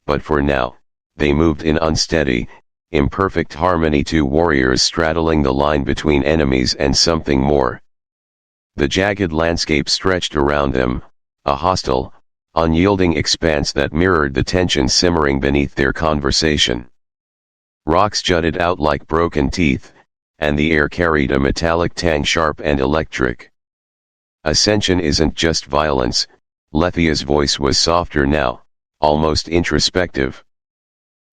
but for now, they moved in unsteady, imperfect harmony, two warriors straddling the line between enemies and something more. The jagged landscape stretched around them, a hostile, unyielding expanse that mirrored the tension simmering beneath their conversation. Rocks jutted out like broken teeth, and the air carried a metallic tang, sharp and electric. "Ascension isn't just violence," Lethia's voice was softer now, almost introspective.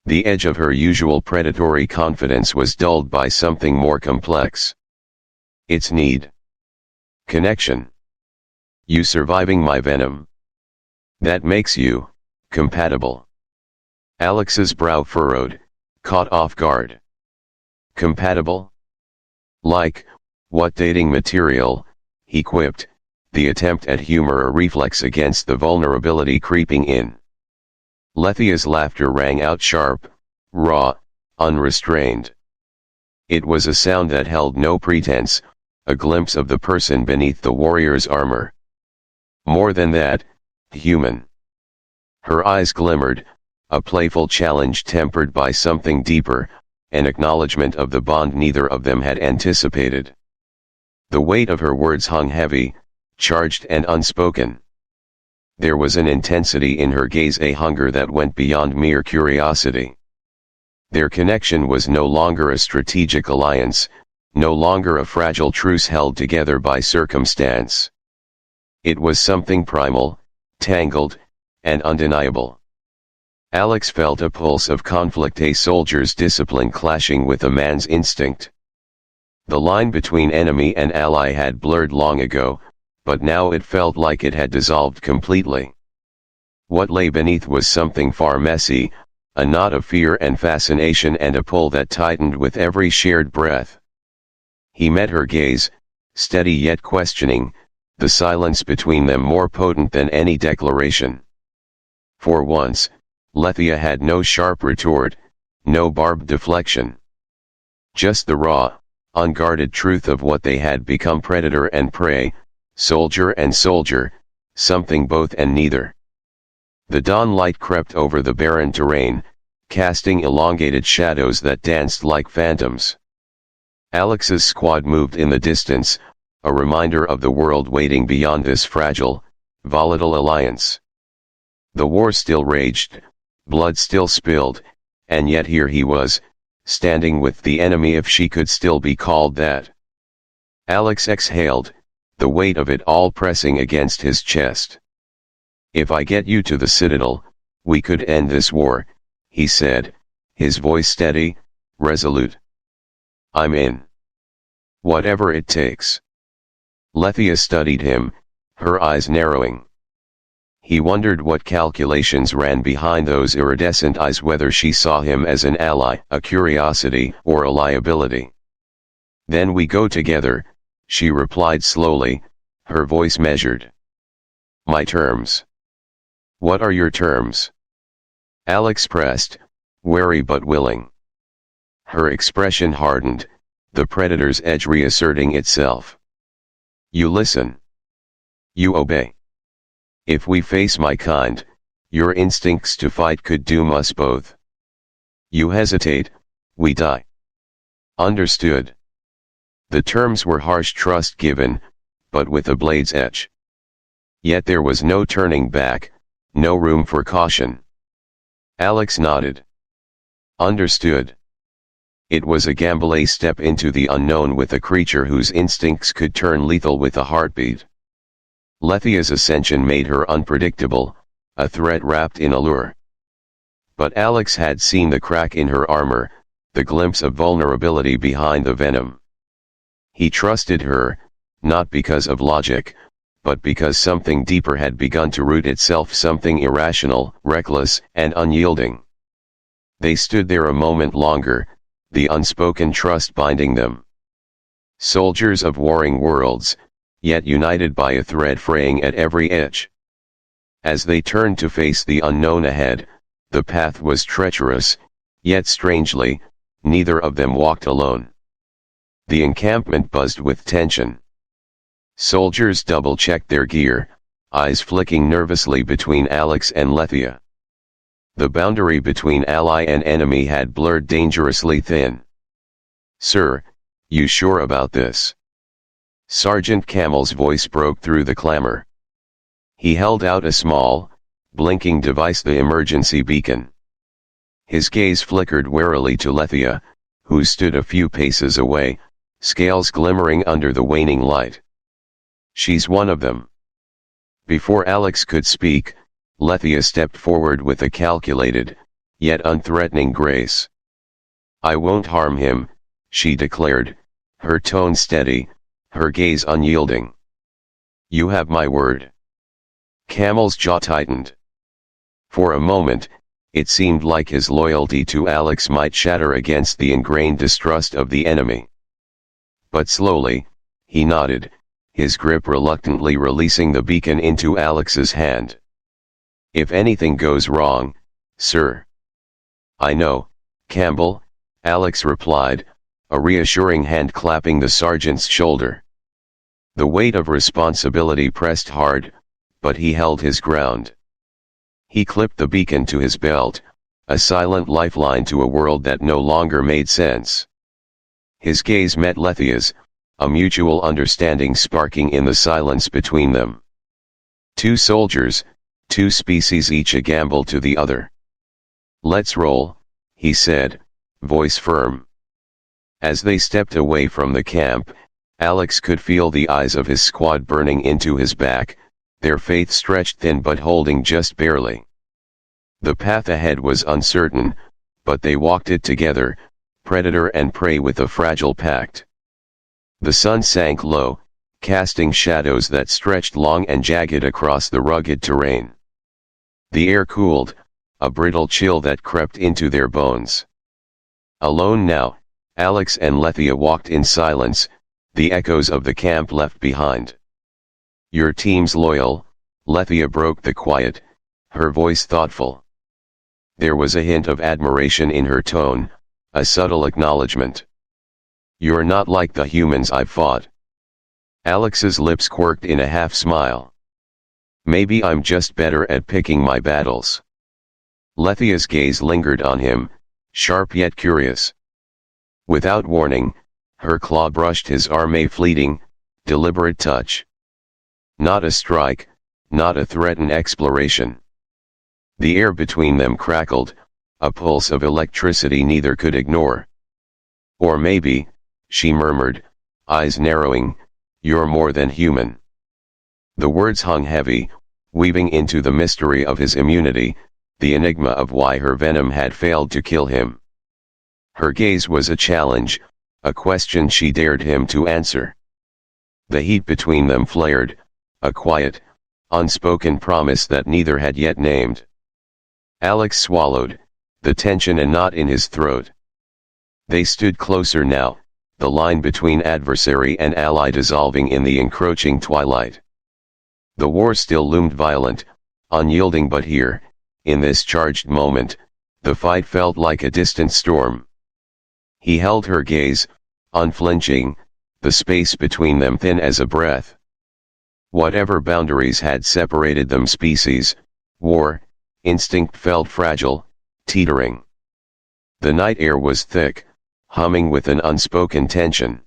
The edge of her usual predatory confidence was dulled by something more complex. "It's need. Connection. You surviving my venom. That makes you compatible." Alex's brow furrowed, caught off guard. "Compatible? Like, what dating material?" he quipped, the attempt at humor a reflex against the vulnerability creeping in. Lethia's laughter rang out sharp, raw, unrestrained. It was a sound that held no pretense, a glimpse of the person beneath the warrior's armor. More than that, human. Her eyes glimmered, a playful challenge tempered by something deeper, an acknowledgement of the bond neither of them had anticipated. The weight of her words hung heavy, charged and unspoken. There was an intensity in her gaze, a hunger that went beyond mere curiosity. Their connection was no longer a strategic alliance, no longer a fragile truce held together by circumstance. It was something primal, tangled, and undeniable. Alex felt a pulse of conflict, a soldier's discipline clashing with a man's instinct. The line between enemy and ally had blurred long ago, but now it felt like it had dissolved completely. What lay beneath was something far messy, a knot of fear and fascination and a pull that tightened with every shared breath. He met her gaze, steady yet questioning, the silence between them more potent than any declaration. For once, Lethia had no sharp retort, no barbed deflection. Just the raw, unguarded truth of what they had become: predator and prey, soldier and soldier, something both and neither. The dawn light crept over the barren terrain, casting elongated shadows that danced like phantoms. Alex's squad moved in the distance, a reminder of the world waiting beyond this fragile, volatile alliance. The war still raged, blood still spilled, and yet here he was, standing with the enemy, if she could still be called that. Alex exhaled, the weight of it all pressing against his chest. "If I get you to the Citadel, we could end this war," he said, his voice steady, resolute. "I'm in. Whatever it takes." Lethia studied him, her eyes narrowing. He wondered what calculations ran behind those iridescent eyes, whether she saw him as an ally, a curiosity, or a liability. "Then we go together," she replied slowly, her voice measured. "My terms." "What are your terms?" Alex pressed, wary but willing. Her expression hardened, the predator's edge reasserting itself. "You listen. You obey. If we face my kind, your instincts to fight could doom us both. You hesitate, we die. Understood?" The terms were harsh trust given, but with a blade's edge. Yet there was no turning back, no room for caution. Alex nodded. Understood. It was a gamble, a step into the unknown with a creature whose instincts could turn lethal with a heartbeat. Lethia's ascension made her unpredictable, a threat wrapped in allure. But Alex had seen the crack in her armor, the glimpse of vulnerability behind the venom. He trusted her, not because of logic, but because something deeper had begun to root itself, something irrational, reckless, and unyielding. They stood there a moment longer, the unspoken trust binding them. Soldiers of warring worlds, yet united by a thread fraying at every edge. As they turned to face the unknown ahead, the path was treacherous, yet strangely, neither of them walked alone. The encampment buzzed with tension. Soldiers double-checked their gear, eyes flicking nervously between Alex and Lethia. The boundary between ally and enemy had blurred dangerously thin. "Sir, you sure about this?" Sergeant Camel's voice broke through the clamor. He held out a small, blinking device, the emergency beacon. His gaze flickered warily to Lethia, who stood a few paces away, scales glimmering under the waning light. "She's one of them." Before Alex could speak, Lethia stepped forward with a calculated, yet unthreatening grace. "I won't harm him," she declared, her tone steady, her gaze unyielding. "You have my word." Camel's jaw tightened. For a moment, it seemed like his loyalty to Alex might shatter against the ingrained distrust of the enemy. But slowly, he nodded, his grip reluctantly releasing the beacon into Alex's hand. "If anything goes wrong, sir." "I know, Campbell," Alex replied, a reassuring hand clapping the sergeant's shoulder. The weight of responsibility pressed hard, but he held his ground. He clipped the beacon to his belt, a silent lifeline to a world that no longer made sense. His gaze met Lethia's, a mutual understanding sparking in the silence between them. Two soldiers, two species, each a gamble to the other. "Let's roll," he said, voice firm. As they stepped away from the camp, Alex could feel the eyes of his squad burning into his back, their faith stretched thin but holding just barely. The path ahead was uncertain, but they walked it together, predator and prey with a fragile pact. The sun sank low, casting shadows that stretched long and jagged across the rugged terrain. The air cooled, a brittle chill that crept into their bones. Alone now, Alex and Lethia walked in silence, the echoes of the camp left behind. "Your team's loyal," Lethia broke the quiet, her voice thoughtful. There was a hint of admiration in her tone, a subtle acknowledgement. "You're not like the humans I've fought." Alex's lips quirked in a half-smile. "Maybe I'm just better at picking my battles." Lethia's gaze lingered on him, sharp yet curious. Without warning, her claw brushed his arm, a fleeting, deliberate touch. Not a strike, not a threatened exploration. The air between them crackled, a pulse of electricity neither could ignore. "Or maybe," she murmured, eyes narrowing, "you're more than human." The words hung heavy, weaving into the mystery of his immunity, the enigma of why her venom had failed to kill him. Her gaze was a challenge, a question she dared him to answer. The heat between them flared, a quiet, unspoken promise that neither had yet named. Alex swallowed, the tension a knot in his throat. They stood closer now, the line between adversary and ally dissolving in the encroaching twilight. The war still loomed violent, unyielding, but here, in this charged moment, the fight felt like a distant storm. He held her gaze, unflinching, the space between them thin as a breath. Whatever boundaries had separated them, species, war, instinct, felt fragile, teetering. The night air was thick, humming with an unspoken tension.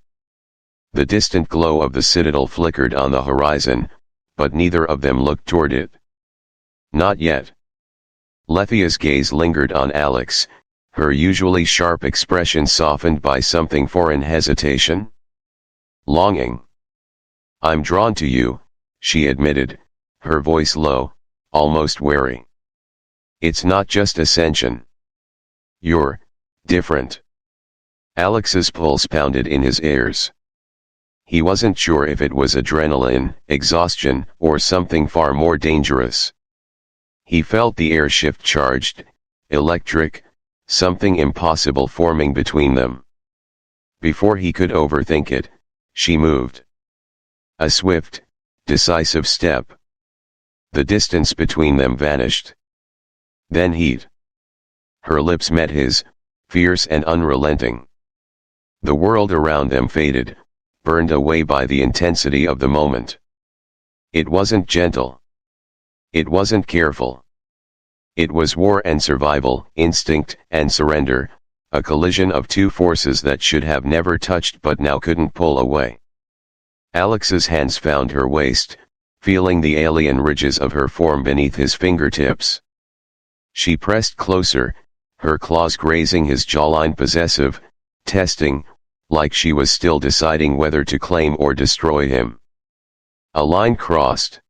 The distant glow of the citadel flickered on the horizon, but neither of them looked toward it. Not yet. Lethia's gaze lingered on Alex, her usually sharp expression softened by something foreign, hesitation. Longing. "I'm drawn to you," she admitted, her voice low, almost wary. "It's not just ascension. You're different." Alex's pulse pounded in his ears. He wasn't sure if it was adrenaline, exhaustion, or something far more dangerous. He felt the air shift, charged, electric, something impossible forming between them. Before he could overthink it, she moved. A swift, decisive step. The distance between them vanished. Then heat. Her lips met his, fierce and unrelenting. The world around them faded, burned away by the intensity of the moment. It wasn't gentle. It wasn't careful. It was war and survival, instinct and surrender, a collision of two forces that should have never touched but now couldn't pull away. Alex's hands found her waist, feeling the alien ridges of her form beneath his fingertips. She pressed closer, her claws grazing his jawline, possessive, testing, like she was still deciding whether to claim or destroy him. A line crossed.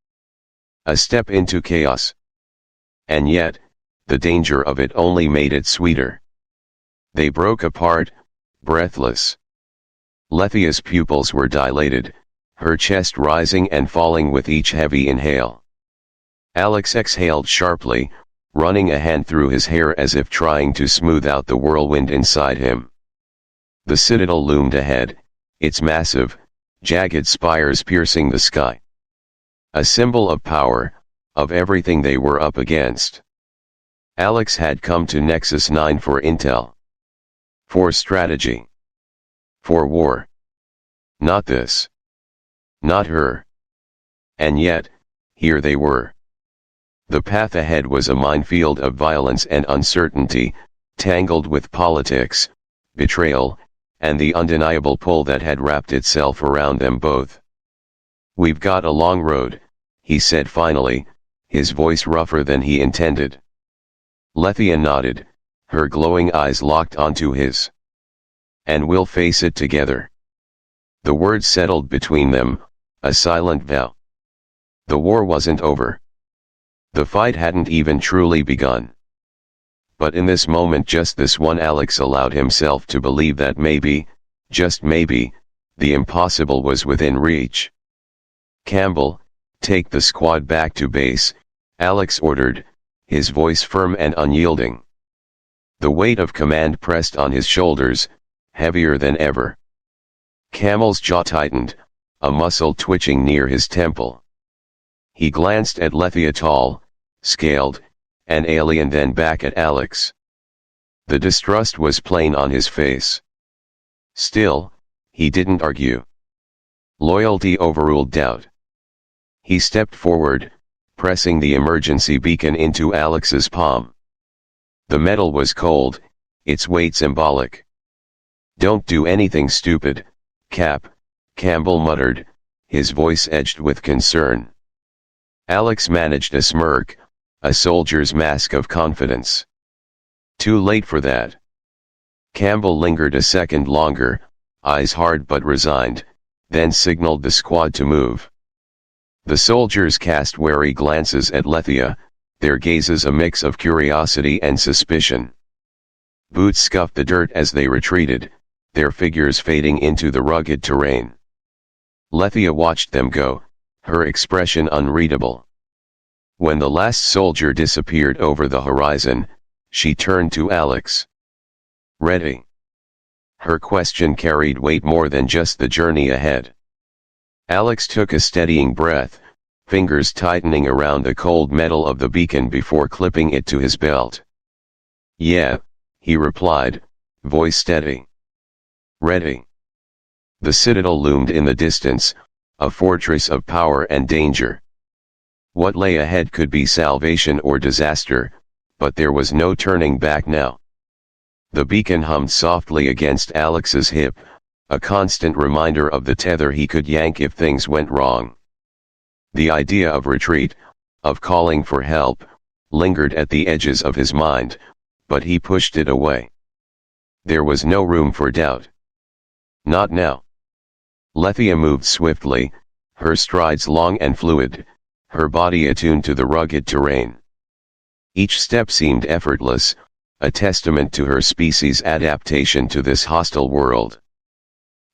A step into chaos. And yet, the danger of it only made it sweeter. They broke apart, breathless. Lethia's pupils were dilated, her chest rising and falling with each heavy inhale. Alex exhaled sharply, running a hand through his hair as if trying to smooth out the whirlwind inside him. The citadel loomed ahead, its massive, jagged spires piercing the sky. A symbol of power, of everything they were up against. Alex had come to Nexus 9 for intel. For strategy. For war. Not this. Not her. And yet, here they were. The path ahead was a minefield of violence and uncertainty, tangled with politics, betrayal, and the undeniable pull that had wrapped itself around them both. "We've got a long road," he said finally, his voice rougher than he intended. Lethia nodded, her glowing eyes locked onto his. And we'll face it together. The words settled between them, a silent vow. The war wasn't over. The fight hadn't even truly begun. But in this moment, just this one, Alex allowed himself to believe that maybe, just maybe, the impossible was within reach. "Campbell, take the squad back to base," Alex ordered, his voice firm and unyielding. The weight of command pressed on his shoulders, heavier than ever. Campbell's jaw tightened, a muscle twitching near his temple. He glanced at Lethia, tall, scaled, and alien, then back at Alex. The distrust was plain on his face. Still, he didn't argue. Loyalty overruled doubt. He stepped forward, pressing the emergency beacon into Alex's palm. The metal was cold, its weight symbolic. "Don't do anything stupid, Cap," Campbell muttered, his voice edged with concern. Alex managed a smirk, a soldier's mask of confidence. "Too late for that." Campbell lingered a second longer, eyes hard but resigned, then signaled the squad to move. The soldiers cast wary glances at Lethia, their gazes a mix of curiosity and suspicion. Boots scuffed the dirt as they retreated, their figures fading into the rugged terrain. Lethia watched them go, her expression unreadable. When the last soldier disappeared over the horizon, she turned to Alex. "Ready?" Her question carried weight more than just the journey ahead. Alex took a steadying breath, fingers tightening around the cold metal of the beacon before clipping it to his belt. "Yeah," he replied, voice steady. "Ready." The citadel loomed in the distance, a fortress of power and danger. What lay ahead could be salvation or disaster, but there was no turning back now. The beacon hummed softly against Alex's hip, a constant reminder of the tether he could yank if things went wrong. The idea of retreat, of calling for help, lingered at the edges of his mind, but he pushed it away. There was no room for doubt. Not now. Lethia moved swiftly, her strides long and fluid, her body attuned to the rugged terrain. Each step seemed effortless, a testament to her species' adaptation to this hostile world.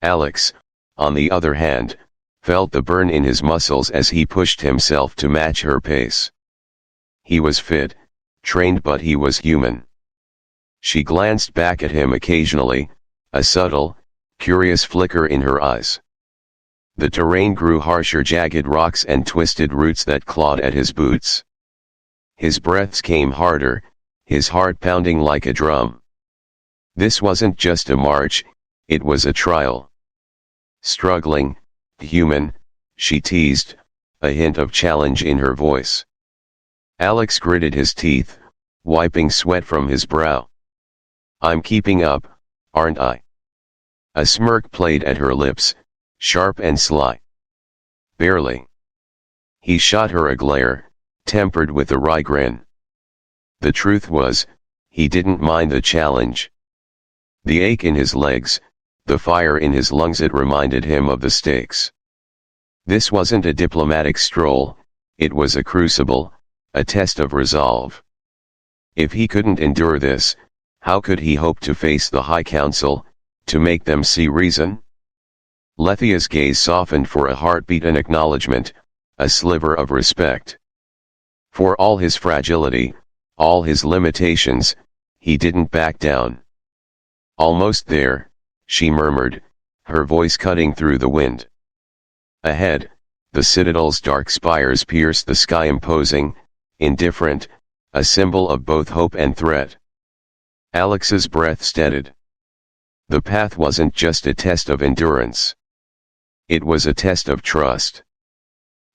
Alex, on the other hand, felt the burn in his muscles as he pushed himself to match her pace. He was fit, trained, but he was human. She glanced back at him occasionally, a subtle, curious flicker in her eyes. The terrain grew harsher, jagged rocks and twisted roots that clawed at his boots. His breaths came harder, his heart pounding like a drum. This wasn't just a march, it was a trial. Struggling, human, she teased, a hint of challenge in her voice. Alex gritted his teeth, wiping sweat from his brow. "I'm keeping up, aren't I?" A smirk played at her lips, sharp and sly. "Barely." He shot her a glare, tempered with a wry grin. The truth was, he didn't mind the challenge. The ache in his legs, the fire in his lungs, it reminded him of the stakes. This wasn't a diplomatic stroll, it was a crucible, a test of resolve. If he couldn't endure this, how could he hope to face the High Council, to make them see reason? Lethia's gaze softened for a heartbeat, an acknowledgement, a sliver of respect. For all his fragility, all his limitations, he didn't back down. "Almost there," she murmured, her voice cutting through the wind. Ahead, the citadel's dark spires pierced the sky, imposing, indifferent, a symbol of both hope and threat. Alex's breath steadied. The path wasn't just a test of endurance. It was a test of trust.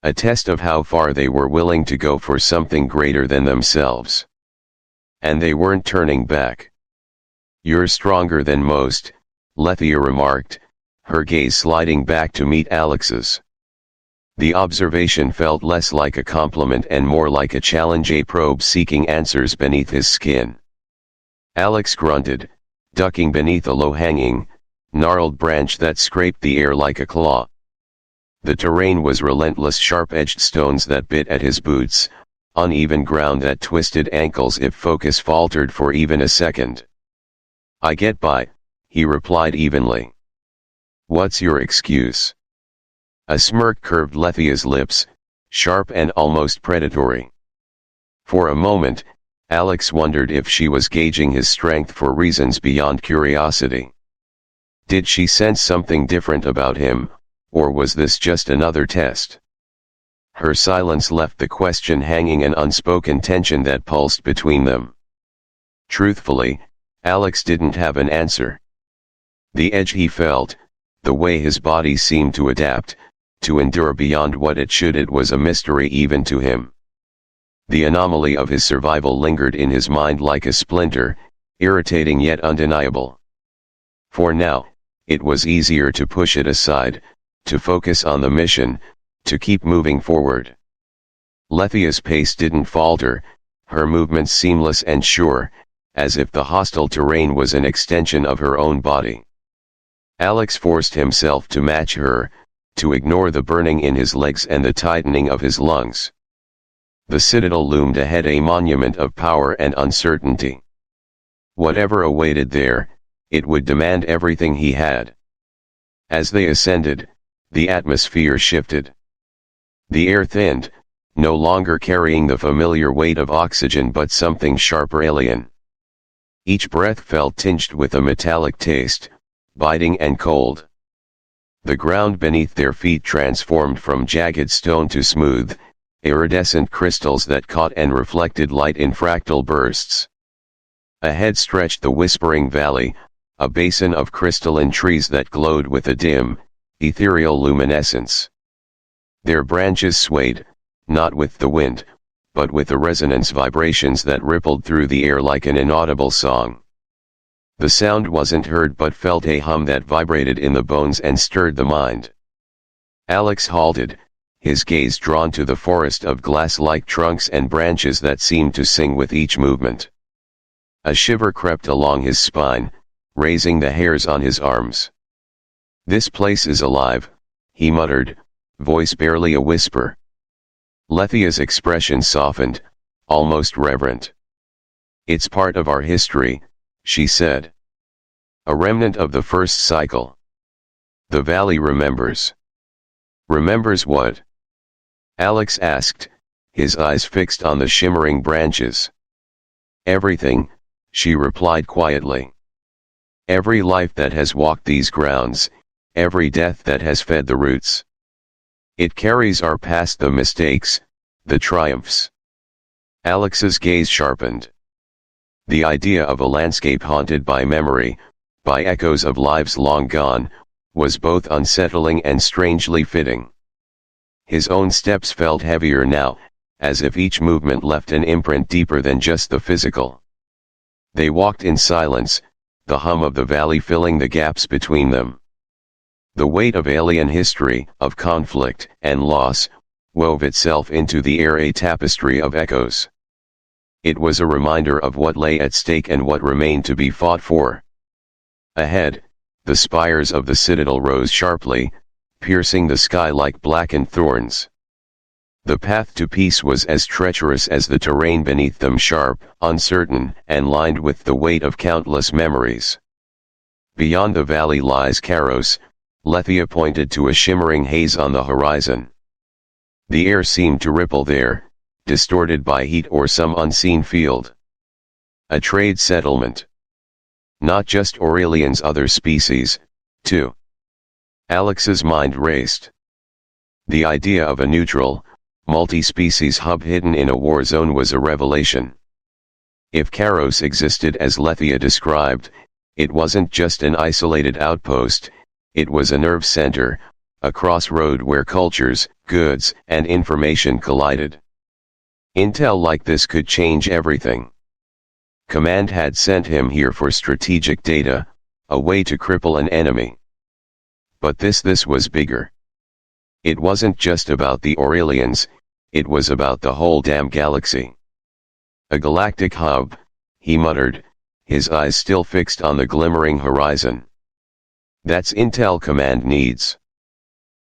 A test of how far they were willing to go for something greater than themselves. And they weren't turning back. "You're stronger than most," Lethia remarked, her gaze sliding back to meet Alex's. The observation felt less like a compliment and more like a challenge, a probe seeking answers beneath his skin. Alex grunted, ducking beneath a low-hanging, gnarled branch that scraped the air like a claw. The terrain was relentless, sharp-edged stones that bit at his boots, uneven ground that twisted ankles if focus faltered for even a second. "I get by," he replied evenly. "What's your excuse?" A smirk curved Lethia's lips, sharp and almost predatory. For a moment, Alex wondered if she was gauging his strength for reasons beyond curiosity. Did she sense something different about him, or was this just another test? Her silence left the question hanging, an unspoken tension that pulsed between them. Truthfully, Alex didn't have an answer. The edge he felt, the way his body seemed to adapt, to endure beyond what it should, it was a mystery even to him. The anomaly of his survival lingered in his mind like a splinter, irritating yet undeniable. For now, it was easier to push it aside, to focus on the mission, to keep moving forward. Lethia's pace didn't falter, her movements seamless and sure, as if the hostile terrain was an extension of her own body. Alex forced himself to match her, to ignore the burning in his legs and the tightening of his lungs. The citadel loomed ahead, a monument of power and uncertainty. Whatever awaited there, it would demand everything he had. As they ascended, the atmosphere shifted. The air thinned, no longer carrying the familiar weight of oxygen but something sharper, alien. Each breath felt tinged with a metallic taste, biting and cold. The ground beneath their feet transformed from jagged stone to smooth, iridescent crystals that caught and reflected light in fractal bursts. Ahead stretched the Whispering Valley, a basin of crystalline trees that glowed with a dim, ethereal luminescence. Their branches swayed, not with the wind, but with the resonance vibrations that rippled through the air like an inaudible song. The sound wasn't heard but felt, a hum that vibrated in the bones and stirred the mind. Alex halted, his gaze drawn to the forest of glass-like trunks and branches that seemed to sing with each movement. A shiver crept along his spine, raising the hairs on his arms. "This place is alive," he muttered, voice barely a whisper. Lethia's expression softened, almost reverent. "It's part of our history," she said. "A remnant of the first cycle. The valley remembers." "Remembers what?" Alex asked, his eyes fixed on the shimmering branches. "Everything," she replied quietly. "Every life that has walked these grounds, every death that has fed the roots. It carries our past, the mistakes, the triumphs." Alex's gaze sharpened. The idea of a landscape haunted by memory, by echoes of lives long gone, was both unsettling and strangely fitting. His own steps felt heavier now, as if each movement left an imprint deeper than just the physical. They walked in silence, the hum of the valley filling the gaps between them. The weight of alien history, of conflict and loss, wove itself into the air, a tapestry of echoes. It was a reminder of what lay at stake and what remained to be fought for. Ahead, the spires of the citadel rose sharply, piercing the sky like blackened thorns. The path to peace was as treacherous as the terrain beneath them, sharp, uncertain, and lined with the weight of countless memories. "Beyond the valley lies Karos," Lethia pointed to a shimmering haze on the horizon. The air seemed to ripple there, distorted by heat or some unseen field. A trade settlement. Not just Aurelian's, other species, too. Alex's mind raced. The idea of a neutral, multi-species hub hidden in a war zone was a revelation. If Karos existed as Lethia described, it wasn't just an isolated outpost, it was a nerve center, a crossroad where cultures, goods, and information collided. Intel like this could change everything. Command had sent him here for strategic data, a way to cripple an enemy. But this was bigger. It wasn't just about the Aurelians, it was about the whole damn galaxy. "A galactic hub," he muttered, his eyes still fixed on the glimmering horizon. That's intel command needs.